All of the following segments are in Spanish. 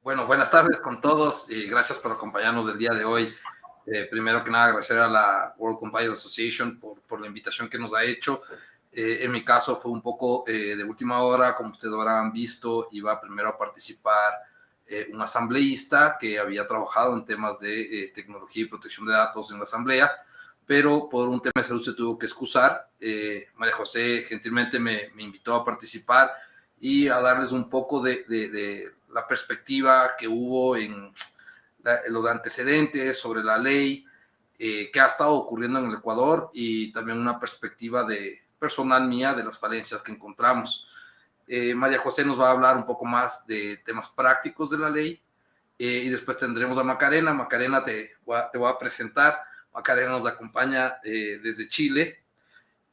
Bueno, buenas tardes con todos y gracias por acompañarnos el día de hoy. Primero que nada, agradecer a la World Compilers Association por la invitación que nos ha hecho. En mi caso fue un poco de última hora, como ustedes habrán visto, iba primero a participar un asambleísta que había trabajado en temas de tecnología y protección de datos en la asamblea, pero por un tema de salud se tuvo que excusar. María José gentilmente me invitó a participar y a darles un poco de la perspectiva que hubo en los antecedentes sobre la ley, qué ha estado ocurriendo en el Ecuador y también una perspectiva personal mía de las falencias que encontramos. María José nos va a hablar un poco más de temas prácticos de la ley y después tendremos a Macarena. Macarena, te voy a presentar. Macarena nos acompaña desde Chile.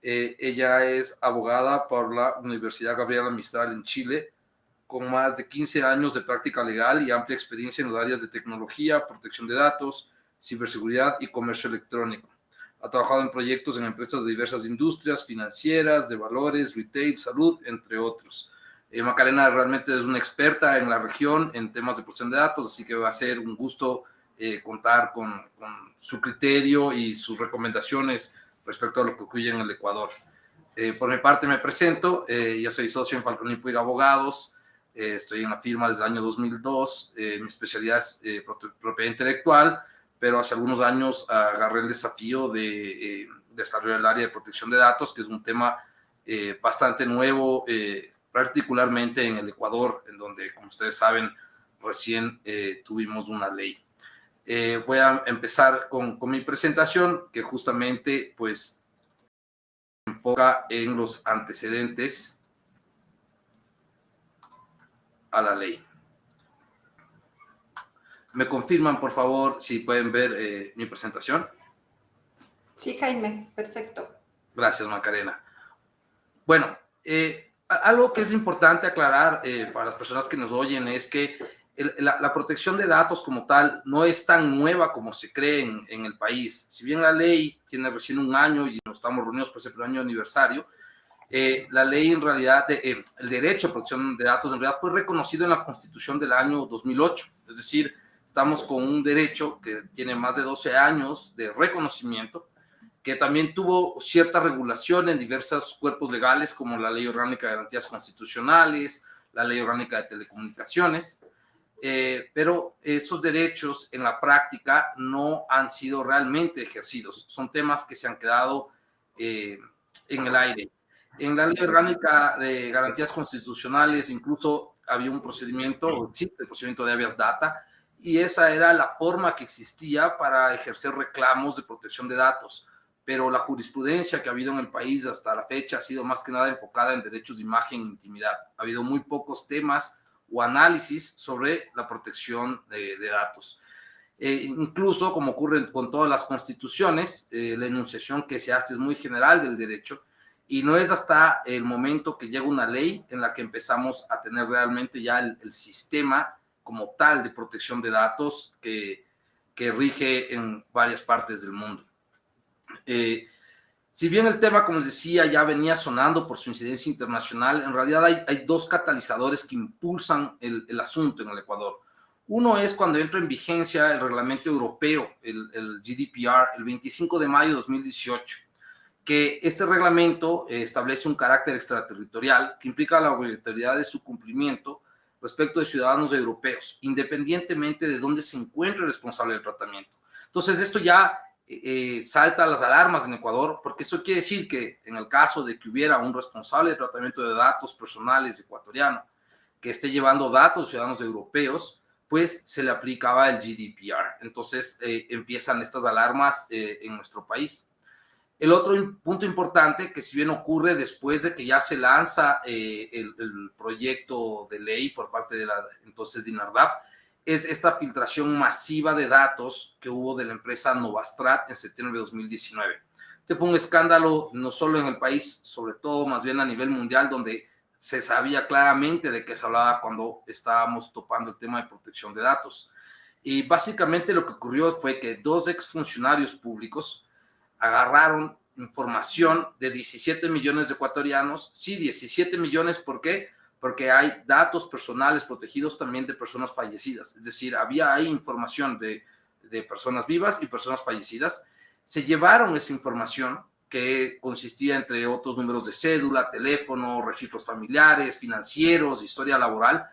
Ella es abogada por la Universidad Gabriela Mistral en Chile, con más de 15 años de práctica legal y amplia experiencia en las áreas de tecnología, protección de datos, ciberseguridad y comercio electrónico. Ha trabajado en proyectos en empresas de diversas industrias, financieras, de valores, retail, salud, entre otros. Macarena realmente es una experta en la región en temas de protección de datos, así que va a ser un gusto contar con su criterio y sus recomendaciones respecto a lo que ocurre en el Ecuador. Por mi parte me presento, yo soy socio en Falcón y Puig Abogados, estoy en la firma desde el año 2002, mi especialidad es propiedad intelectual, pero hace algunos años agarré el desafío de desarrollar el área de protección de datos, que es un tema bastante nuevo, particularmente en el Ecuador, en donde, como ustedes saben, recién tuvimos una ley. Voy a empezar con mi presentación, que justamente pues enfoca en los antecedentes a la ley. ¿Me confirman, por favor, si pueden ver mi presentación? Sí, Jaime, perfecto. Gracias, Macarena. Bueno, algo que es importante aclarar para las personas que nos oyen es que la protección de datos como tal no es tan nueva como se cree en el país. Si bien la ley tiene recién un año y nos estamos reunidos por ese primer año aniversario, la ley en realidad, el derecho a protección de datos en realidad fue reconocido en la Constitución del año 2008. Es decir, estamos con un derecho que tiene más de 12 años de reconocimiento, que también tuvo cierta regulación en diversos cuerpos legales, como la Ley Orgánica de Garantías Constitucionales, la Ley Orgánica de Telecomunicaciones, pero esos derechos en la práctica no han sido realmente ejercidos. Son temas que se han quedado en el aire. En la Ley Orgánica de Garantías Constitucionales incluso había un procedimiento, existe el procedimiento de habeas data, y esa era la forma que existía para ejercer reclamos de protección de datos. Pero la jurisprudencia que ha habido en el país hasta la fecha ha sido más que nada enfocada en derechos de imagen e intimidad. Ha habido muy pocos temas o análisis sobre la protección de datos. Incluso, como ocurre con todas las constituciones, la enunciación que se hace es muy general del derecho y no es hasta el momento que llega una ley en la que empezamos a tener realmente ya el sistema como tal de protección de datos que rige en varias partes del mundo. Si bien el tema, como les decía, ya venía sonando por su incidencia internacional, en realidad hay dos catalizadores que impulsan el asunto en el Ecuador. Uno es cuando entra en vigencia el reglamento europeo, el GDPR, el 25 de mayo de 2018, que este reglamento establece un carácter extraterritorial que implica la obligatoriedad de su cumplimiento respecto de ciudadanos europeos, independientemente de dónde se encuentre el responsable del tratamiento. Entonces, esto ya salta las alarmas en Ecuador, porque eso quiere decir que en el caso de que hubiera un responsable de tratamiento de datos personales ecuatoriano que esté llevando datos de ciudadanos europeos, pues se le aplicaba el GDPR. Entonces empiezan estas alarmas en nuestro país. El otro punto importante, que si bien ocurre después de que ya se lanza el proyecto de ley por parte de la entonces DINARDAP, es esta filtración masiva de datos que hubo de la empresa Novastrat en septiembre de 2019. Este fue un escándalo no solo en el país, sobre todo más bien a nivel mundial, donde se sabía claramente de qué se hablaba cuando estábamos topando el tema de protección de datos. Y básicamente lo que ocurrió fue que dos exfuncionarios públicos agarraron información de 17 millones de ecuatorianos. Sí, 17 millones, ¿por qué? porque hay datos personales protegidos también de personas fallecidas. Es decir, había ahí información de personas vivas y personas fallecidas. Se llevaron esa información que consistía, entre otros, números de cédula, teléfono, registros familiares, financieros, historia laboral,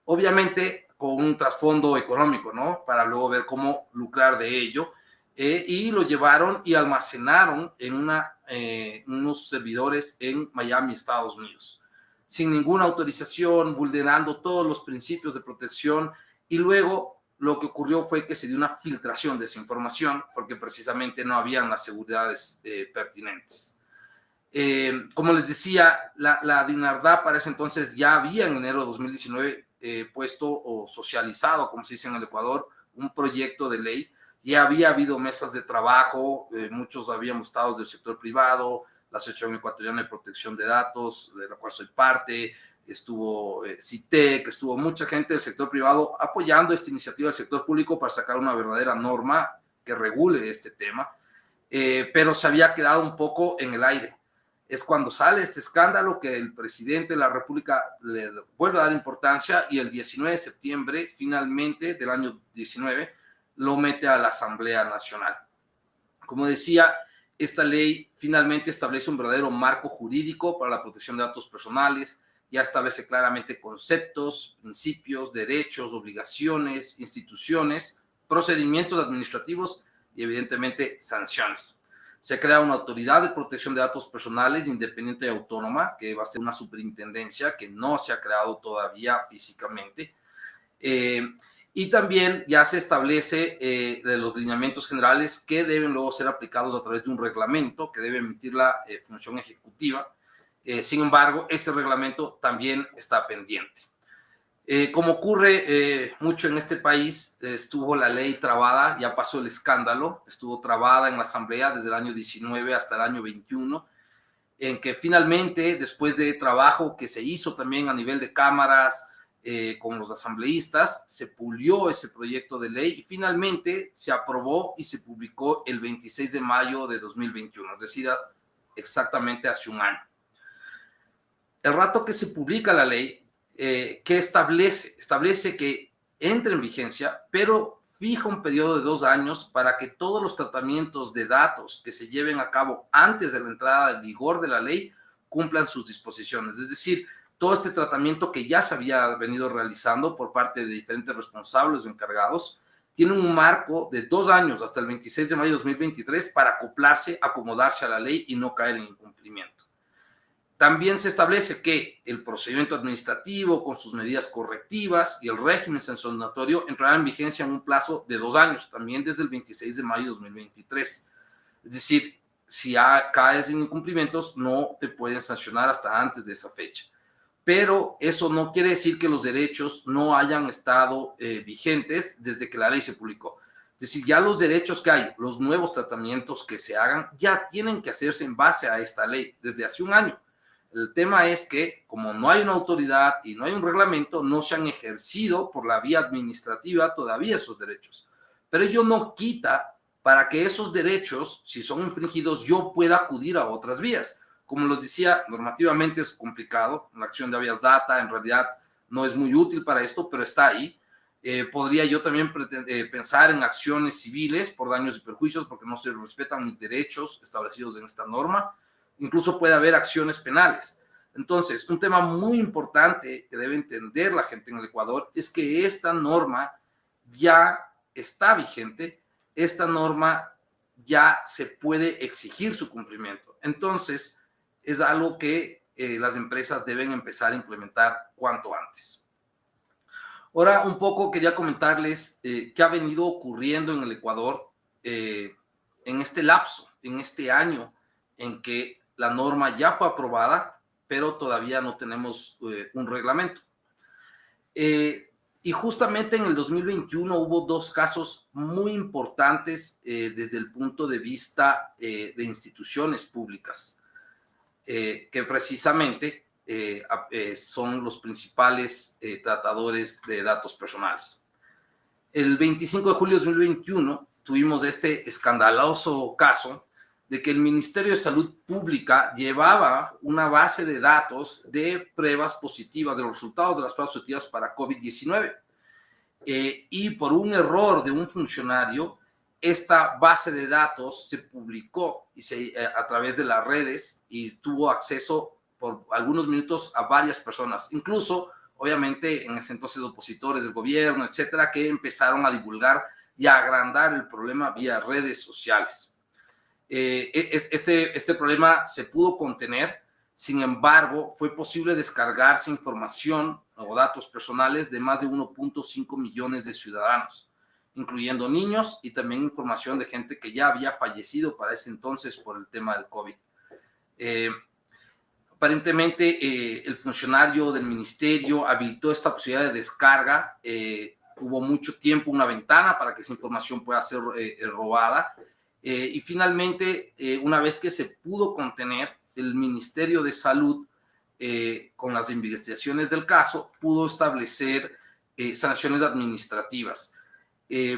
obviamente con un trasfondo económico, ¿no? Para luego ver cómo lucrar de ello. Y lo llevaron y almacenaron en unos servidores en Miami, Estados Unidos, sin ninguna autorización, vulnerando todos los principios de protección. Y luego lo que ocurrió fue que se dio una filtración de esa información porque precisamente no habían las seguridades pertinentes. Como les decía, la DINARDAP para ese entonces ya había en enero de 2019 puesto o socializado, como se dice en el Ecuador, un proyecto de ley. Ya había habido mesas de trabajo, muchos habíamos estado del sector privado, la Asociación Ecuatoriana de Protección de Datos, de la cual soy parte, estuvo CITEC, estuvo mucha gente del sector privado apoyando esta iniciativa del sector público para sacar una verdadera norma que regule este tema, pero se había quedado un poco en el aire. Es cuando sale este escándalo que el presidente de la República le vuelve a dar importancia y el 19 de septiembre, finalmente, del año 19, lo mete a la Asamblea Nacional. Como decía, esta ley finalmente establece un verdadero marco jurídico para la protección de datos personales, ya establece claramente conceptos, principios, derechos, obligaciones, instituciones, procedimientos administrativos y evidentemente sanciones. Se crea una autoridad de protección de datos personales independiente y autónoma, que va a ser una superintendencia que no se ha creado todavía físicamente. Y también ya se establece los lineamientos generales que deben luego ser aplicados a través de un reglamento que debe emitir la función ejecutiva. Sin embargo, ese reglamento también está pendiente. Como ocurre mucho en este país, estuvo la ley trabada, ya pasó el escándalo, estuvo trabada en la Asamblea desde el año 19 hasta el año 21, en que finalmente, después de trabajo que se hizo también a nivel de cámaras, con los asambleístas, se pulió ese proyecto de ley y finalmente se aprobó y se publicó el 26 de mayo de 2021, es decir, exactamente hace un año. El rato que se publica la ley, ¿qué establece? Establece que entre en vigencia, pero fija un periodo de 2 años para que todos los tratamientos de datos que se lleven a cabo antes de la entrada en vigor de la ley cumplan sus disposiciones. Es decir, todo este tratamiento que ya se había venido realizando por parte de diferentes responsables o encargados, tiene un marco de 2 años hasta el 26 de mayo de 2023 para acoplarse, acomodarse a la ley y no caer en incumplimiento. También se establece que el procedimiento administrativo con sus medidas correctivas y el régimen sancionatorio entrarán en vigencia en un plazo de 2 años, también desde el 26 de mayo de 2023. Es decir, si caes en incumplimientos, no te pueden sancionar hasta antes de esa fecha. Pero eso no quiere decir que los derechos no hayan estado vigentes desde que la ley se publicó. Es decir, ya los derechos que hay, los nuevos tratamientos que se hagan, ya tienen que hacerse en base a esta ley desde hace un año. El tema es que, como no hay una autoridad y no hay un reglamento, no se han ejercido por la vía administrativa todavía esos derechos. Pero ello no quita para que esos derechos, si son infringidos, yo pueda acudir a otras vías. Como les decía, normativamente es complicado. La acción de habeas data en realidad no es muy útil para esto, pero está ahí. Podría yo también pensar en acciones civiles por daños y perjuicios porque no se respetan mis derechos establecidos en esta norma. Incluso puede haber acciones penales. Entonces, un tema muy importante que debe entender la gente en el Ecuador es que esta norma ya está vigente, esta norma ya se puede exigir su cumplimiento. Entonces, es algo que las empresas deben empezar a implementar cuanto antes. Ahora, un poco quería comentarles qué ha venido ocurriendo en el Ecuador en este lapso, en este año en que la norma ya fue aprobada, pero todavía no tenemos un reglamento. Y justamente en el 2021 hubo 2 casos muy importantes desde el punto de vista de instituciones públicas, que precisamente son los principales tratadores de datos personales. El 25 de julio de 2021 tuvimos este escandaloso caso de que el Ministerio de Salud Pública llevaba una base de datos de pruebas positivas, de los resultados de las pruebas positivas para COVID-19. Y por un error de un funcionario, esta base de datos se publicó a través de las redes y tuvo acceso por algunos minutos a varias personas, incluso, obviamente, en ese entonces opositores del gobierno, etcétera, que empezaron a divulgar y a agrandar el problema vía redes sociales. Este problema se pudo contener, sin embargo, fue posible descargarse información o datos personales de más de 1.5 millones de ciudadanos, incluyendo niños y también información de gente que ya había fallecido para ese entonces por el tema del COVID. Aparentemente, el funcionario del ministerio habilitó esta posibilidad de descarga. Hubo mucho tiempo, una ventana para que esa información pueda ser robada. Y finalmente, una vez que se pudo contener, el Ministerio de Salud, con las investigaciones del caso, pudo establecer sanciones administrativas.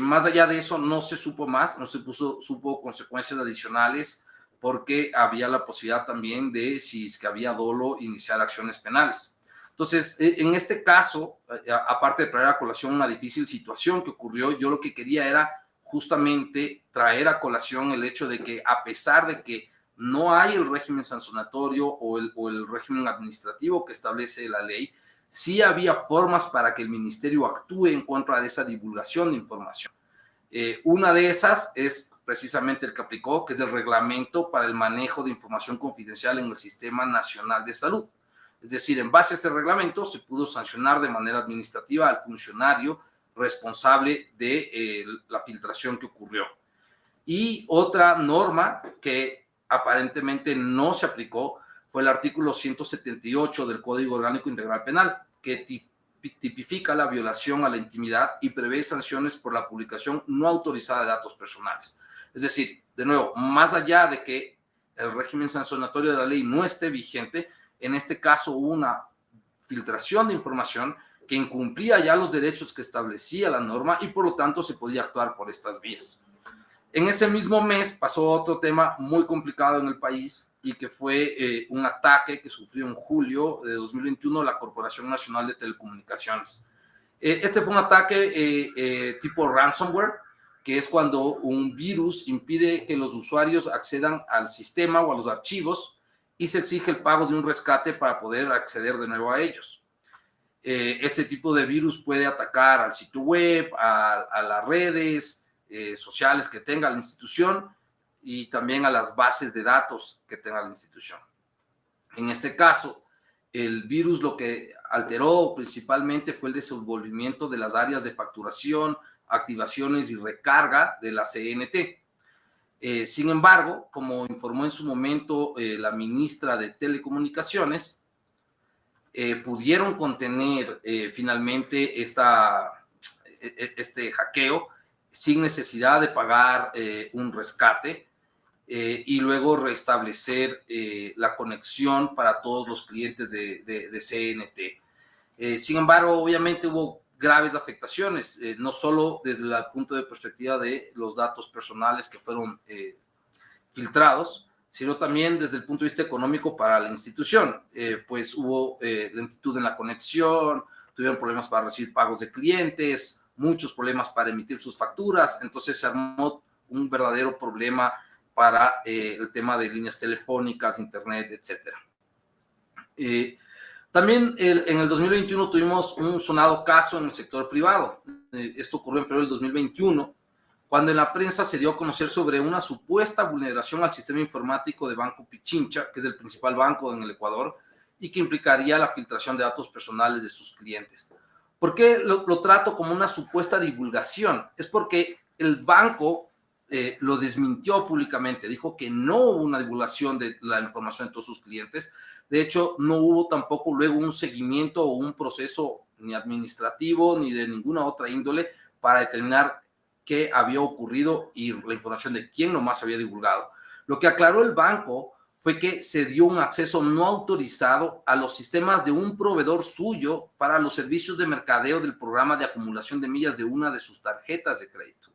Más allá de eso, no se supo más, no se supo consecuencias adicionales, porque había la posibilidad también de, si es que había dolo, iniciar acciones penales. Entonces, en este caso, aparte de traer a colación una difícil situación que ocurrió, yo lo que quería era justamente traer a colación el hecho de que, a pesar de que no hay el régimen sancionatorio o el régimen administrativo que establece la ley, sí había formas para que el ministerio actúe en contra de esa divulgación de información. Una de esas es precisamente el que aplicó, que es el reglamento para el manejo de información confidencial en el Sistema Nacional de Salud. Es decir, en base a este reglamento se pudo sancionar de manera administrativa al funcionario responsable de la filtración que ocurrió. Y otra norma que aparentemente no se aplicó fue el artículo 178 del Código Orgánico Integral Penal, que tipifica la violación a la intimidad y prevé sanciones por la publicación no autorizada de datos personales. Es decir, de nuevo, más allá de que el régimen sancionatorio de la ley no esté vigente, en este caso hubo una filtración de información que incumplía ya los derechos que establecía la norma y por lo tanto se podía actuar por estas vías. En ese mismo mes pasó otro tema muy complicado en el país y que fue un ataque que sufrió en julio de 2021 la Corporación Nacional de Telecomunicaciones. Este fue un ataque tipo ransomware, que es cuando un virus impide que los usuarios accedan al sistema o a los archivos y se exige el pago de un rescate para poder acceder de nuevo a ellos. Este tipo de virus puede atacar al sitio web, a las redes sociales que tenga la institución y también a las bases de datos que tenga la institución. En este caso, el virus lo que alteró principalmente fue el desenvolvimiento de las áreas de facturación, activaciones y recarga de la CNT. Sin embargo, como informó en su momento la ministra de Telecomunicaciones, pudieron contener finalmente este hackeo sin necesidad de pagar un rescate y luego restablecer la conexión para todos los clientes de CNT. Sin embargo, obviamente hubo graves afectaciones, no solo desde el punto de perspectiva de los datos personales que fueron filtrados, sino también desde el punto de vista económico para la institución, pues hubo lentitud en la conexión, tuvieron problemas para recibir pagos de clientes, muchos problemas para emitir sus facturas, entonces se armó un verdadero problema para el tema de líneas telefónicas, internet, etc. También en el 2021 tuvimos un sonado caso en el sector privado. Esto ocurrió en febrero del 2021, cuando en la prensa se dio a conocer sobre una supuesta vulneración al sistema informático de Banco Pichincha, que es el principal banco en el Ecuador, y que implicaría la filtración de datos personales de sus clientes. ¿Por qué lo trato como una supuesta divulgación? Es porque el banco lo desmintió públicamente, dijo que no hubo una divulgación de la información de todos sus clientes. De hecho, no hubo tampoco luego un seguimiento o un proceso ni administrativo ni de ninguna otra índole para determinar qué había ocurrido y la información de quién nomás había divulgado. Lo que aclaró el banco fue que se dio un acceso no autorizado a los sistemas de un proveedor suyo para los servicios de mercadeo del programa de acumulación de millas de una de sus tarjetas de crédito.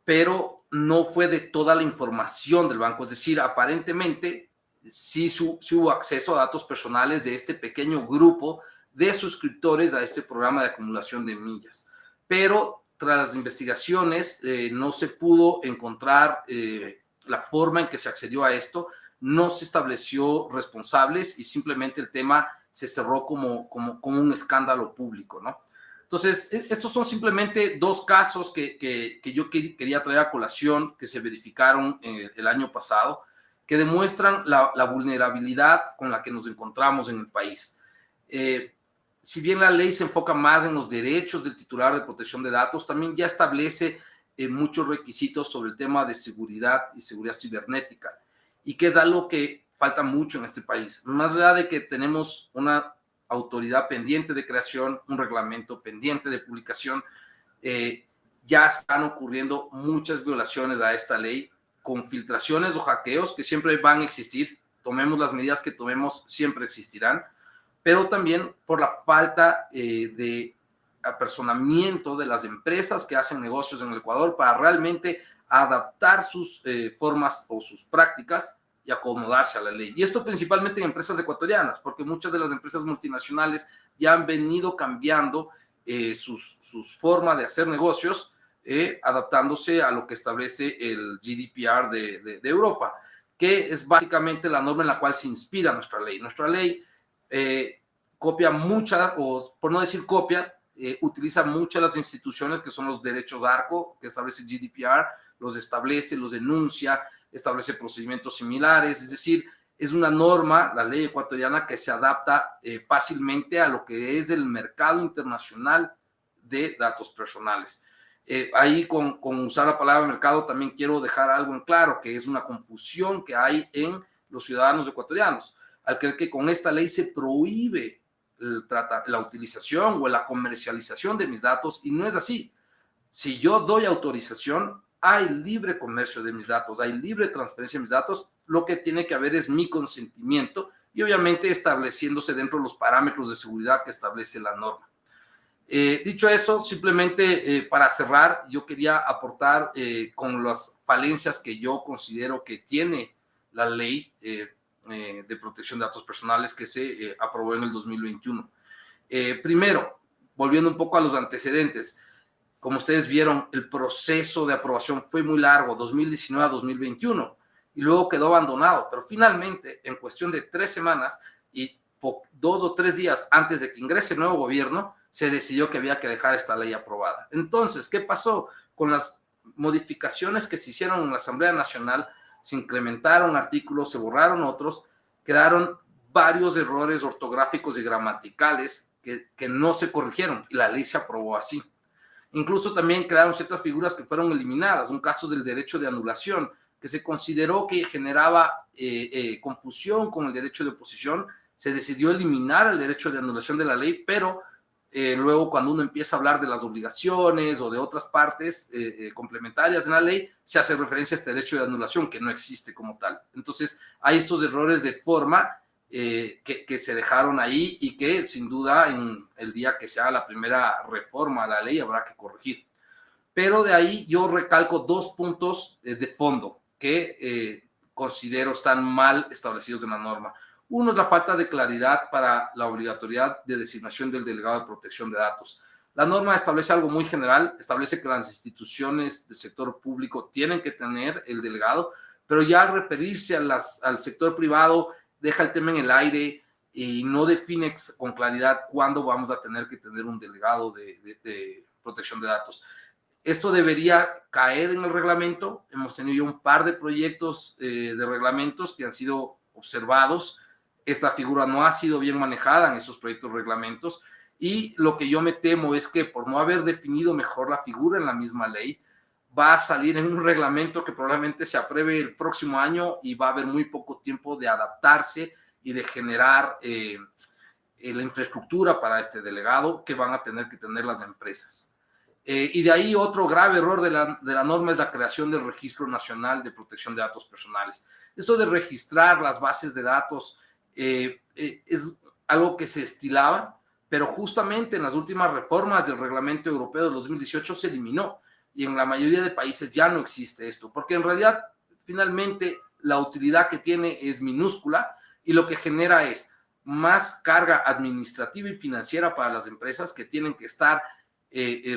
Pero no fue de toda la información del banco, es decir, aparentemente sí hubo acceso a datos personales de este pequeño grupo de suscriptores a este programa de acumulación de millas. Pero tras las investigaciones no se pudo encontrar la forma en que se accedió a esto, no se estableció responsables y simplemente el tema se cerró como un escándalo público, ¿no? Entonces, estos son simplemente dos casos que yo quería traer a colación, que se verificaron el año pasado, que demuestran la vulnerabilidad con la que nos encontramos en el país. Si bien la ley se enfoca más en los derechos del titular de protección de datos, también ya establece muchos requisitos sobre el tema de seguridad y seguridad cibernética, y que es algo que falta mucho en este país. Más allá de que tenemos una autoridad pendiente de creación, un reglamento pendiente de publicación, ya están ocurriendo muchas violaciones a esta ley, con filtraciones o hackeos que siempre van a existir. Tomemos las medidas que tomemos, siempre existirán, pero también por la falta de apersonamiento de las empresas que hacen negocios en el Ecuador para realmente adaptar sus formas o sus prácticas y acomodarse a la ley. Y esto principalmente en empresas ecuatorianas, porque muchas de las empresas multinacionales ya han venido cambiando sus formas de hacer negocios, adaptándose a lo que establece el GDPR de Europa, que es básicamente la norma en la cual se inspira nuestra ley. Nuestra ley copia mucha, o por no decir copia, utiliza muchas de las instituciones que son los derechos ARCO, que establece el GDPR, los establece, los denuncia, establece procedimientos similares, es decir, es una norma, la ley ecuatoriana, que se adapta fácilmente a lo que es el mercado internacional de datos personales. Ahí con usar la palabra mercado también quiero dejar algo en claro, que es una confusión que hay en los ciudadanos ecuatorianos, al creer que con esta ley se prohíbe la utilización o la comercialización de mis datos, y no es así. Si yo doy autorización, hay libre comercio de mis datos, hay libre transferencia de mis datos. Lo que tiene que haber es mi consentimiento y obviamente estableciéndose dentro de los parámetros de seguridad que establece la norma. Dicho eso, simplemente para cerrar, yo quería aportar con las falencias que yo considero que tiene la ley de protección de datos personales que se aprobó en el 2021. Primero, volviendo un poco a los antecedentes, como ustedes vieron, el proceso de aprobación fue muy largo, 2019 a 2021, y luego quedó abandonado, pero finalmente, en cuestión de 3 semanas y 2 o 3 días antes de que ingrese el nuevo gobierno, se decidió que había que dejar esta ley aprobada. Entonces, ¿qué pasó? Con las modificaciones que se hicieron en la Asamblea Nacional, se incrementaron artículos, se borraron otros, quedaron varios errores ortográficos y gramaticales que no se corrigieron y la ley se aprobó así. Incluso también quedaron ciertas figuras que fueron eliminadas, un caso del derecho de anulación, que se consideró que generaba confusión con el derecho de oposición. Se decidió eliminar el derecho de anulación de la ley, pero luego cuando uno empieza a hablar de las obligaciones o de otras partes complementarias en la ley, se hace referencia a este derecho de anulación que no existe como tal. Entonces hay estos errores de forma que se dejaron ahí y que sin duda en el día que se haga la primera reforma a la ley habrá que corregir. Pero de ahí yo recalco 2 puntos de fondo que considero están mal establecidos en la norma. Uno es la falta de claridad para la obligatoriedad de designación del delegado de protección de datos. La norma establece algo muy general, establece que las instituciones del sector público tienen que tener el delegado, pero ya al referirse al sector privado deja el tema en el aire y no define con claridad cuándo vamos a tener que tener un delegado de protección de datos. Esto debería caer en el reglamento. Hemos tenido un par de proyectos de reglamentos que han sido observados. Esta figura no ha sido bien manejada en esos proyectos de reglamentos y lo que yo me temo es que por no haber definido mejor la figura en la misma ley, va a salir en un reglamento que probablemente se apruebe el próximo año y va a haber muy poco tiempo de adaptarse y de generar la infraestructura para este delegado que van a tener que tener las empresas. Y de ahí otro grave error de la norma es la creación del Registro Nacional de Protección de Datos Personales. Esto de registrar las bases de datos es algo que se estilaba, pero justamente en las últimas reformas del Reglamento Europeo de 2018 se eliminó. y en la mayoría de países ya no existe esto, porque en realidad, finalmente, la utilidad que tiene es minúscula y lo que genera es más carga administrativa y financiera para las empresas que tienen que estar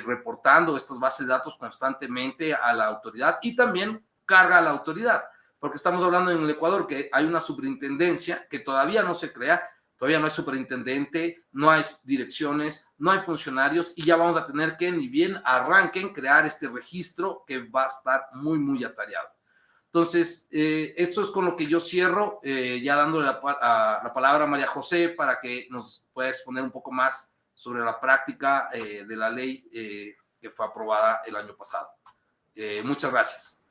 reportando estas bases de datos constantemente a la autoridad y también carga a la autoridad, porque estamos hablando en el Ecuador que hay una superintendencia que todavía no se crea, todavía no hay superintendente, no hay direcciones, no hay funcionarios y ya vamos a tener que, ni bien arranquen, crear este registro que va a estar muy, muy atareado. Entonces, esto es con lo que yo cierro, ya dándole la palabra a María José para que nos pueda exponer un poco más sobre la práctica de la ley que fue aprobada el año pasado. Muchas gracias.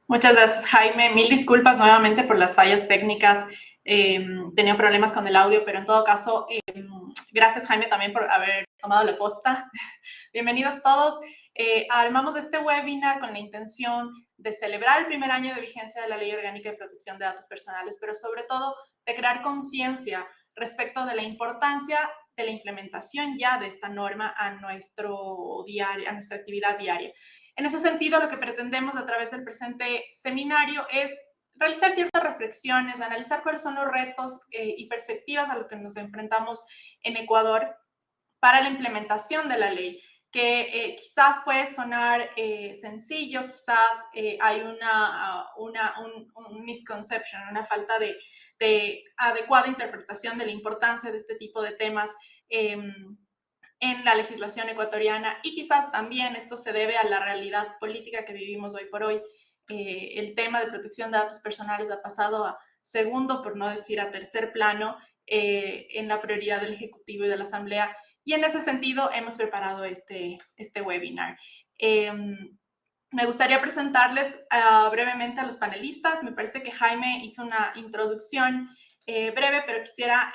Muchas gracias, Jaime. Mil disculpas nuevamente por las fallas técnicas. Tenía problemas con el audio, pero en todo caso, gracias, Jaime, también por haber tomado la posta. Bienvenidos todos. Armamos este webinar con la intención de celebrar el primer año de vigencia de la Ley Orgánica de Protección de Datos Personales, pero sobre todo de crear conciencia respecto de la importancia de la implementación ya de esta norma a nuestra actividad diaria. En ese sentido, lo que pretendemos a través del presente seminario es realizar ciertas reflexiones, analizar cuáles son los retos y perspectivas a los que nos enfrentamos en Ecuador para la implementación de la ley, que quizás puede sonar sencillo, quizás hay un misconception, una falta de adecuada interpretación de la importancia de este tipo de temas en la legislación ecuatoriana y quizás también esto se debe a la realidad política que vivimos hoy por hoy. El tema de protección de datos personales ha pasado a segundo, por no decir a tercer plano, en la prioridad del Ejecutivo y de la Asamblea. Y en ese sentido hemos preparado este webinar. Me gustaría presentarles brevemente a los panelistas. Me parece que Jaime hizo una introducción breve, pero quisiera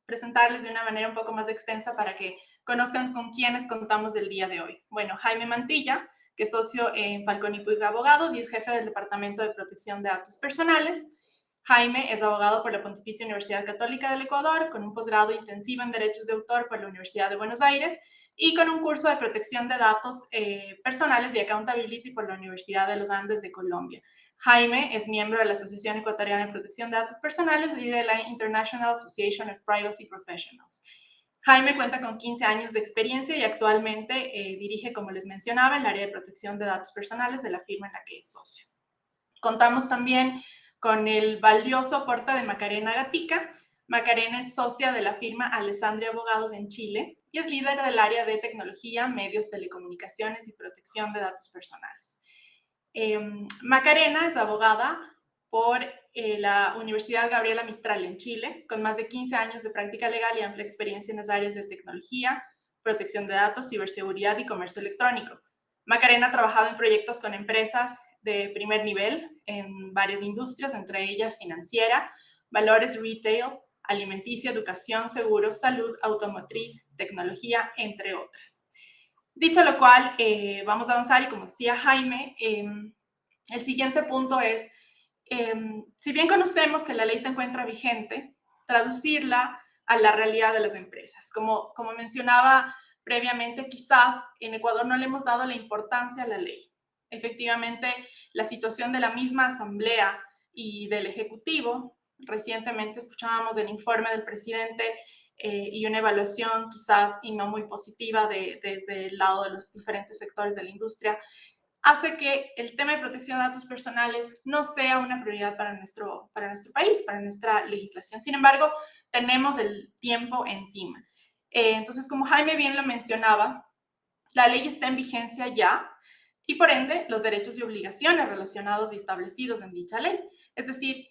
presentarles de una manera un poco más extensa para que conozcan con quiénes contamos el día de hoy. Bueno, Jaime Mantilla, que es socio en Falcón y Puig Abogados y es jefe del Departamento de Protección de Datos Personales. Jaime es abogado por la Pontificia Universidad Católica del Ecuador, con un posgrado intensivo en Derechos de Autor por la Universidad de Buenos Aires y con un curso de protección de datos personales y accountability por la Universidad de los Andes de Colombia. Jaime es miembro de la Asociación Ecuatoriana de Protección de Datos Personales y de la International Association of Privacy Professionals. Jaime cuenta con 15 años de experiencia y actualmente dirige, como les mencionaba, el área de protección de datos personales de la firma en la que es socio. Contamos también con el valioso aporte de Macarena Gatica. Macarena es socia de la firma Alessandria Abogados en Chile y es líder del área de tecnología, medios, telecomunicaciones y protección de datos personales. Macarena es abogada por la Universidad Gabriela Mistral en Chile, con más de 15 años de práctica legal y amplia experiencia en las áreas de tecnología, protección de datos, ciberseguridad y comercio electrónico. Macarena ha trabajado en proyectos con empresas de primer nivel en varias industrias, entre ellas financiera, valores retail, alimenticia, educación, seguros, salud, automotriz, tecnología, entre otras. Dicho lo cual, vamos a avanzar y como decía Jaime, el siguiente punto es, si bien conocemos que la ley se encuentra vigente, traducirla a la realidad de las empresas. Como mencionaba previamente, quizás en Ecuador no le hemos dado la importancia a la ley. Efectivamente, la situación de la misma Asamblea y del Ejecutivo, recientemente escuchábamos el informe del presidente y una evaluación quizás y no muy positiva desde el lado de los diferentes sectores de la industria, hace que el tema de protección de datos personales no sea una prioridad para nuestro país, para nuestra legislación. Sin embargo, tenemos el tiempo encima. Entonces, como Jaime bien lo mencionaba, la ley está en vigencia ya y por ende los derechos y obligaciones relacionados y establecidos en dicha ley. Es decir,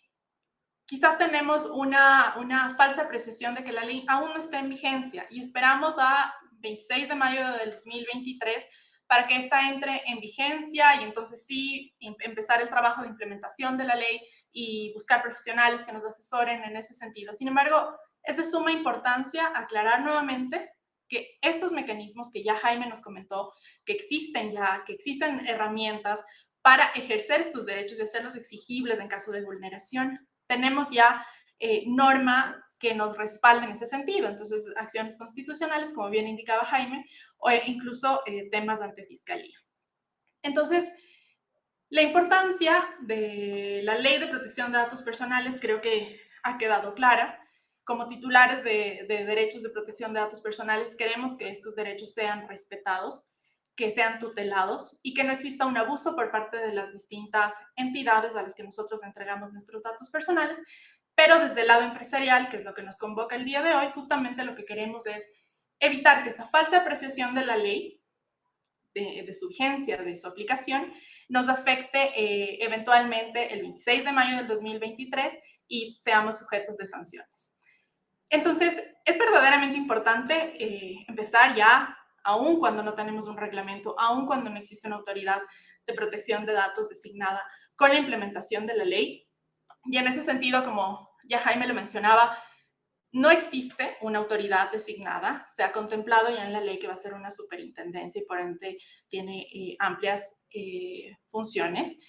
quizás tenemos una falsa apreciación de que la ley aún no está en vigencia y esperamos a 26 de mayo del 2023 para que esta entre en vigencia y entonces sí empezar el trabajo de implementación de la ley y buscar profesionales que nos asesoren en ese sentido. Sin embargo, es de suma importancia aclarar nuevamente que estos mecanismos que ya Jaime nos comentó, que existen herramientas para ejercer estos derechos y hacerlos exigibles en caso de vulneración. Tenemos ya norma que nos respalda en ese sentido. Entonces, acciones constitucionales, como bien indicaba Jaime, o incluso temas ante fiscalía. Entonces, la importancia de la Ley de Protección de Datos Personales creo que ha quedado clara. Como titulares de derechos de protección de datos personales, queremos que estos derechos sean respetados, que sean tutelados y que no exista un abuso por parte de las distintas entidades a las que nosotros entregamos nuestros datos personales, pero desde el lado empresarial, que es lo que nos convoca el día de hoy, justamente lo que queremos es evitar que esta falsa apreciación de la ley, de su vigencia, de su aplicación, nos afecte eventualmente el 26 de mayo del 2023 y seamos sujetos de sanciones. Entonces, es verdaderamente importante empezar ya, aun cuando no tenemos un reglamento, aun cuando no existe una autoridad de protección de datos designada, con la implementación de la ley. Y en ese sentido, como ya Jaime lo mencionaba, no existe una autoridad designada. Se ha contemplado ya en la ley que va a ser una superintendencia y por ende tiene amplias funciones.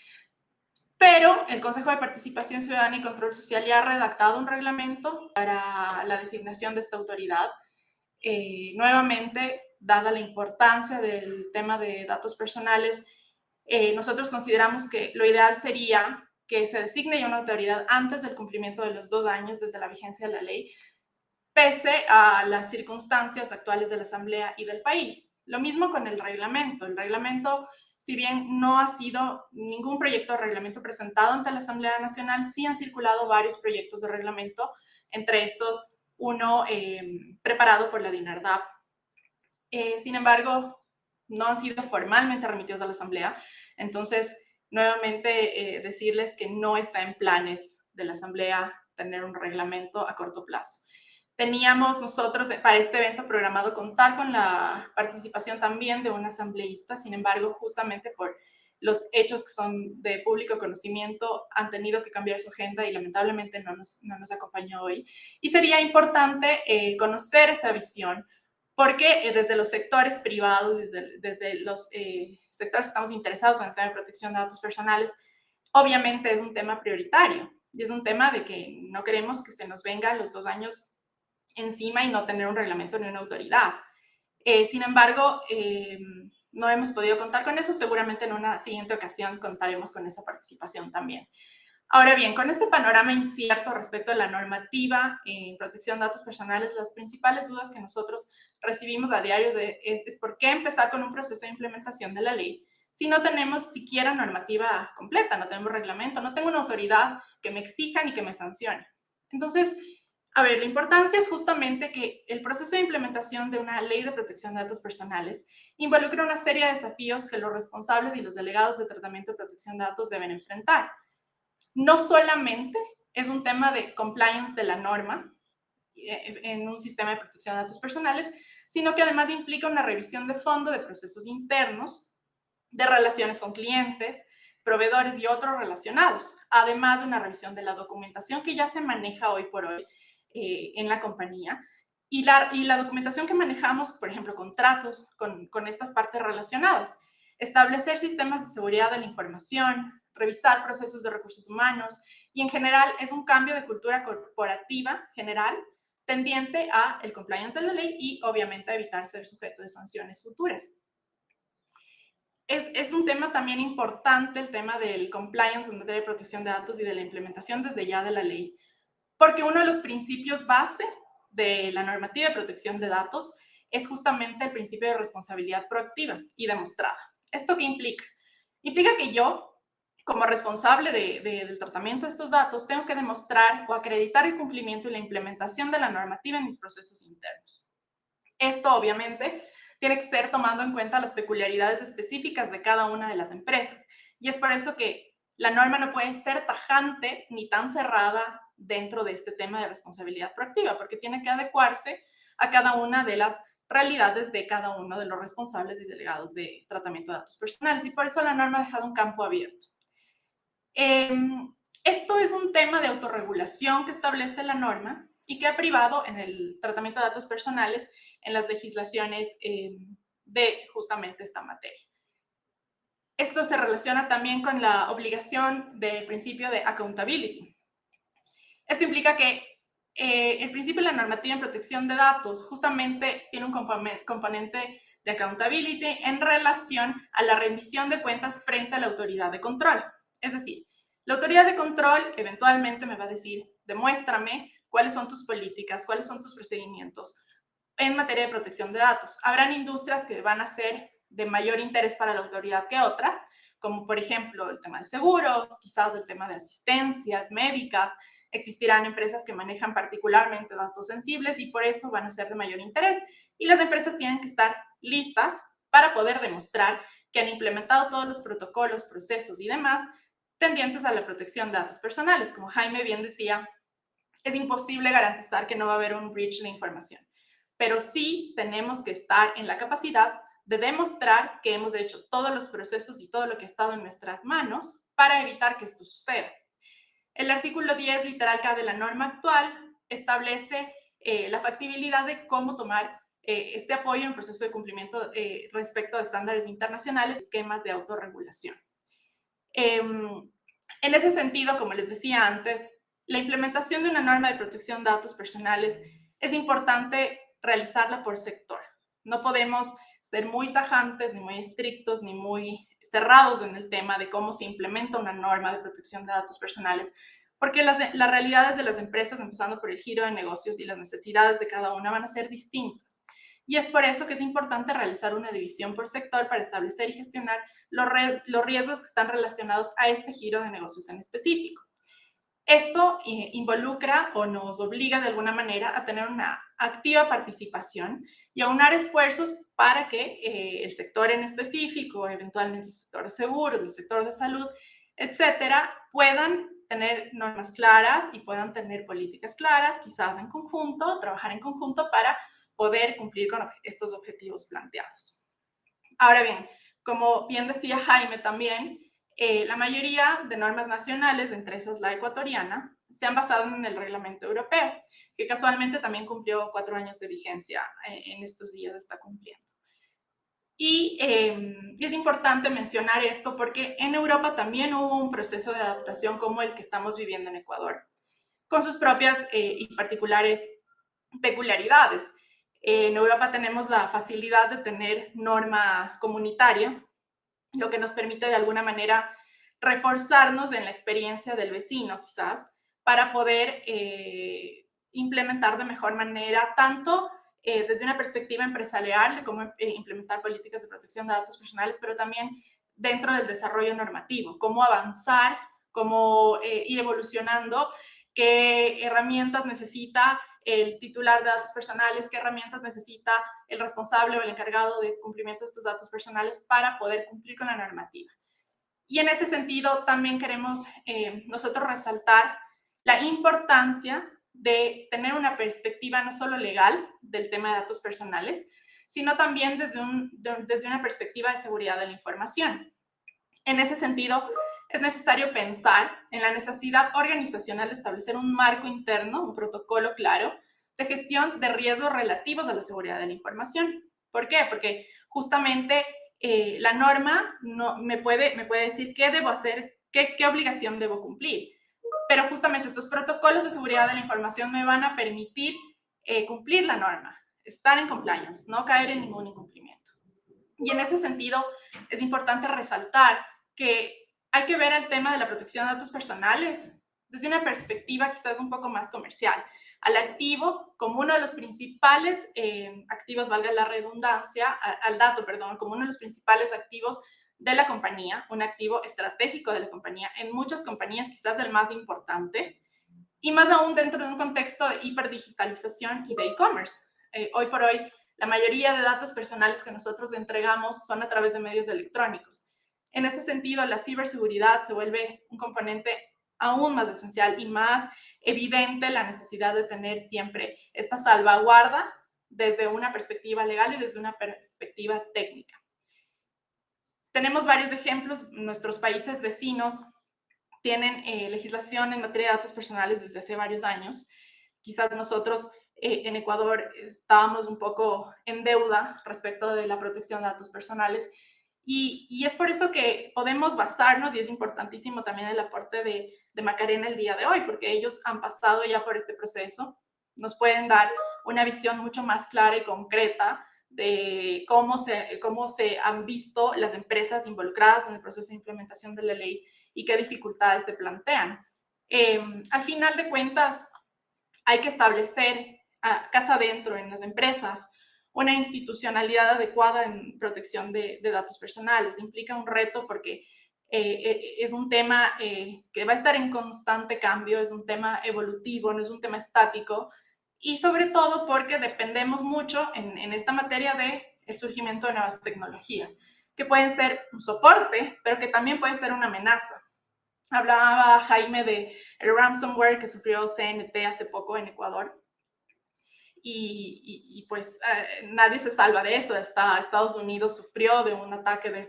Pero el Consejo de Participación Ciudadana y Control Social ya ha redactado un reglamento para la designación de esta autoridad. Nuevamente, dada la importancia del tema de datos personales, nosotros consideramos que lo ideal sería que se designe ya una autoridad antes del cumplimiento de los 2 años desde la vigencia de la ley, pese a las circunstancias actuales de la Asamblea y del país. Lo mismo con el reglamento. El reglamento, si bien no ha sido ningún proyecto de reglamento presentado ante la Asamblea Nacional, sí han circulado varios proyectos de reglamento, entre estos uno preparado por la DINARDAP. Sin embargo, no han sido formalmente remitidos a la Asamblea. Entonces, nuevamente decirles que no está en planes de la Asamblea tener un reglamento a corto plazo. Teníamos nosotros para este evento programado contar con la participación también de un asambleísta, sin embargo, justamente por los hechos que son de público conocimiento, han tenido que cambiar su agenda y lamentablemente no nos acompañó hoy. Y sería importante conocer esa visión, porque desde los sectores privados, desde los sectores que estamos interesados en el tema de protección de datos personales, obviamente es un tema prioritario y es un tema de que no queremos que se nos vengan los 2 años encima y no tener un reglamento ni una autoridad. Sin embargo, no hemos podido contar con eso. Seguramente en una siguiente ocasión contaremos con esa participación también. Ahora bien, con este panorama incierto respecto a la normativa en protección de datos personales, las principales dudas que nosotros recibimos a diario es por qué empezar con un proceso de implementación de la ley si no tenemos siquiera normativa completa, no tenemos reglamento, no tengo una autoridad que me exija ni que me sancione. Entonces, a ver, la importancia es justamente que el proceso de implementación de una ley de protección de datos personales involucra una serie de desafíos que los responsables y los delegados de tratamiento de protección de datos deben enfrentar. No solamente es un tema de compliance de la norma en un sistema de protección de datos personales, sino que además implica una revisión de fondo de procesos internos, de relaciones con clientes, proveedores y otros relacionados, además de una revisión de la documentación que ya se maneja hoy por hoy en la compañía. Y la documentación que manejamos, por ejemplo, contratos con estas partes relacionadas, establecer sistemas de seguridad de la información, revisar procesos de recursos humanos y en general es un cambio de cultura corporativa general tendiente a el compliance de la ley y obviamente a evitar ser sujeto de sanciones futuras. Es un tema también importante el tema del compliance en materia de protección de datos y de la implementación desde ya de la ley, porque uno de los principios base de la normativa de protección de datos es justamente el principio de responsabilidad proactiva y demostrada. ¿Esto qué implica? Implica que yo, como responsable del tratamiento de estos datos, tengo que demostrar o acreditar el cumplimiento y la implementación de la normativa en mis procesos internos. Esto, obviamente, tiene que ser tomando en cuenta las peculiaridades específicas de cada una de las empresas. Y es por eso que la norma no puede ser tajante ni tan cerrada dentro de este tema de responsabilidad proactiva, porque tiene que adecuarse a cada una de las realidades de cada uno de los responsables y delegados de tratamiento de datos personales. Y por eso la norma ha dejado un campo abierto. Esto es un tema de autorregulación que establece la norma y que ha privado en el tratamiento de datos personales en las legislaciones de justamente esta materia. Esto se relaciona también con la obligación del principio de accountability. Esto implica que el principio de la normativa en protección de datos justamente tiene un componente de accountability en relación a la rendición de cuentas frente a la autoridad de control. Es decir, la autoridad de control eventualmente me va a decir, demuéstrame cuáles son tus políticas, cuáles son tus procedimientos en materia de protección de datos. Habrán industrias que van a ser de mayor interés para la autoridad que otras, como por ejemplo el tema de seguros, quizás el tema de asistencias médicas. Existirán empresas que manejan particularmente datos sensibles y por eso van a ser de mayor interés. Y las empresas tienen que estar listas para poder demostrar que han implementado todos los protocolos, procesos y demás tendientes a la protección de datos personales. Como Jaime bien decía, es imposible garantizar que no va a haber un breach de información, pero sí tenemos que estar en la capacidad de demostrar que hemos hecho todos los procesos y todo lo que ha estado en nuestras manos para evitar que esto suceda. El artículo 10, literal K de la norma actual, establece la factibilidad de cómo tomar este apoyo en proceso de cumplimiento respecto a estándares internacionales, esquemas de autorregulación. En ese sentido, como les decía antes, la implementación de una norma de protección de datos personales es importante realizarla por sector. No podemos ser muy tajantes, ni muy estrictos, ni muy cerrados en el tema de cómo se implementa una norma de protección de datos personales, porque las realidades de las empresas, empezando por el giro de negocios y las necesidades de cada una, van a ser distintas. Y es por eso que es importante realizar una división por sector para establecer y gestionar los riesgos que están relacionados a este giro de negocios en específico. Esto involucra o nos obliga de alguna manera a tener una activa participación y a aunar esfuerzos para que el sector en específico, eventualmente el sector de seguros, el sector de salud, etcétera, puedan tener normas claras y puedan tener políticas claras, quizás en conjunto, trabajar en conjunto para poder cumplir con estos objetivos planteados. Ahora bien, como bien decía Jaime también, la mayoría de normas nacionales, entre esas la ecuatoriana, se han basado en el reglamento europeo, que casualmente también cumplió 4 años de vigencia, en estos días está cumpliendo. Y es importante mencionar esto porque en Europa también hubo un proceso de adaptación como el que estamos viviendo en Ecuador, con sus propias y particulares peculiaridades. En Europa tenemos la facilidad de tener norma comunitaria, lo que nos permite de alguna manera reforzarnos en la experiencia del vecino, quizás, para poder implementar de mejor manera, tanto desde una perspectiva empresarial, de cómo implementar políticas de protección de datos personales, pero también dentro del desarrollo normativo, cómo avanzar, cómo ir evolucionando, qué herramientas necesita el titular de datos personales, qué herramientas necesita el responsable o el encargado de cumplimiento de estos datos personales para poder cumplir con la normativa. Y en ese sentido también queremos nosotros resaltar la importancia de tener una perspectiva no solo legal del tema de datos personales, sino también desde una perspectiva de seguridad de la información. En ese sentido, es necesario pensar en la necesidad organizacional de establecer un marco interno, un protocolo claro de gestión de riesgos relativos a la seguridad de la información. ¿Por qué? Porque justamente la norma me puede decir qué debo hacer, qué obligación debo cumplir. Pero justamente estos protocolos de seguridad de la información me van a permitir cumplir la norma, estar en compliance, no caer en ningún incumplimiento. Y en ese sentido, es importante resaltar que hay que ver el tema de la protección de datos personales desde una perspectiva quizás un poco más comercial. Al activo como uno de los principales activos, valga la redundancia, al dato, perdón, como uno de los principales activos de la compañía, un activo estratégico de la compañía, en muchas compañías quizás el más importante, y más aún dentro de un contexto de hiperdigitalización y de e-commerce. Hoy por hoy, la mayoría de datos personales que nosotros entregamos son a través de medios electrónicos. En ese sentido, la ciberseguridad se vuelve un componente aún más esencial y más evidente la necesidad de tener siempre esta salvaguarda desde una perspectiva legal y desde una perspectiva técnica. Tenemos varios ejemplos. Nuestros países vecinos tienen legislación en materia de datos personales desde hace varios años. Quizás nosotros en Ecuador estábamos un poco en deuda respecto de la protección de datos personales y es por eso que podemos basarnos, y es importantísimo también el aporte de Macarena el día de hoy, porque ellos han pasado ya por este proceso, nos pueden dar una visión mucho más clara y concreta de cómo se han visto las empresas involucradas en el proceso de implementación de la ley y qué dificultades se plantean. Al final de cuentas, hay que establecer casa adentro en las empresas una institucionalidad adecuada en protección de datos personales. Implica un reto porque es un tema que va a estar en constante cambio, es un tema evolutivo, no es un tema estático, y sobre todo porque dependemos mucho en esta materia del surgimiento de nuevas tecnologías, que pueden ser un soporte, pero que también pueden ser una amenaza. Hablaba Jaime del ransomware que sufrió CNT hace poco en Ecuador, y pues nadie se salva de eso. Estados Unidos sufrió de un ataque de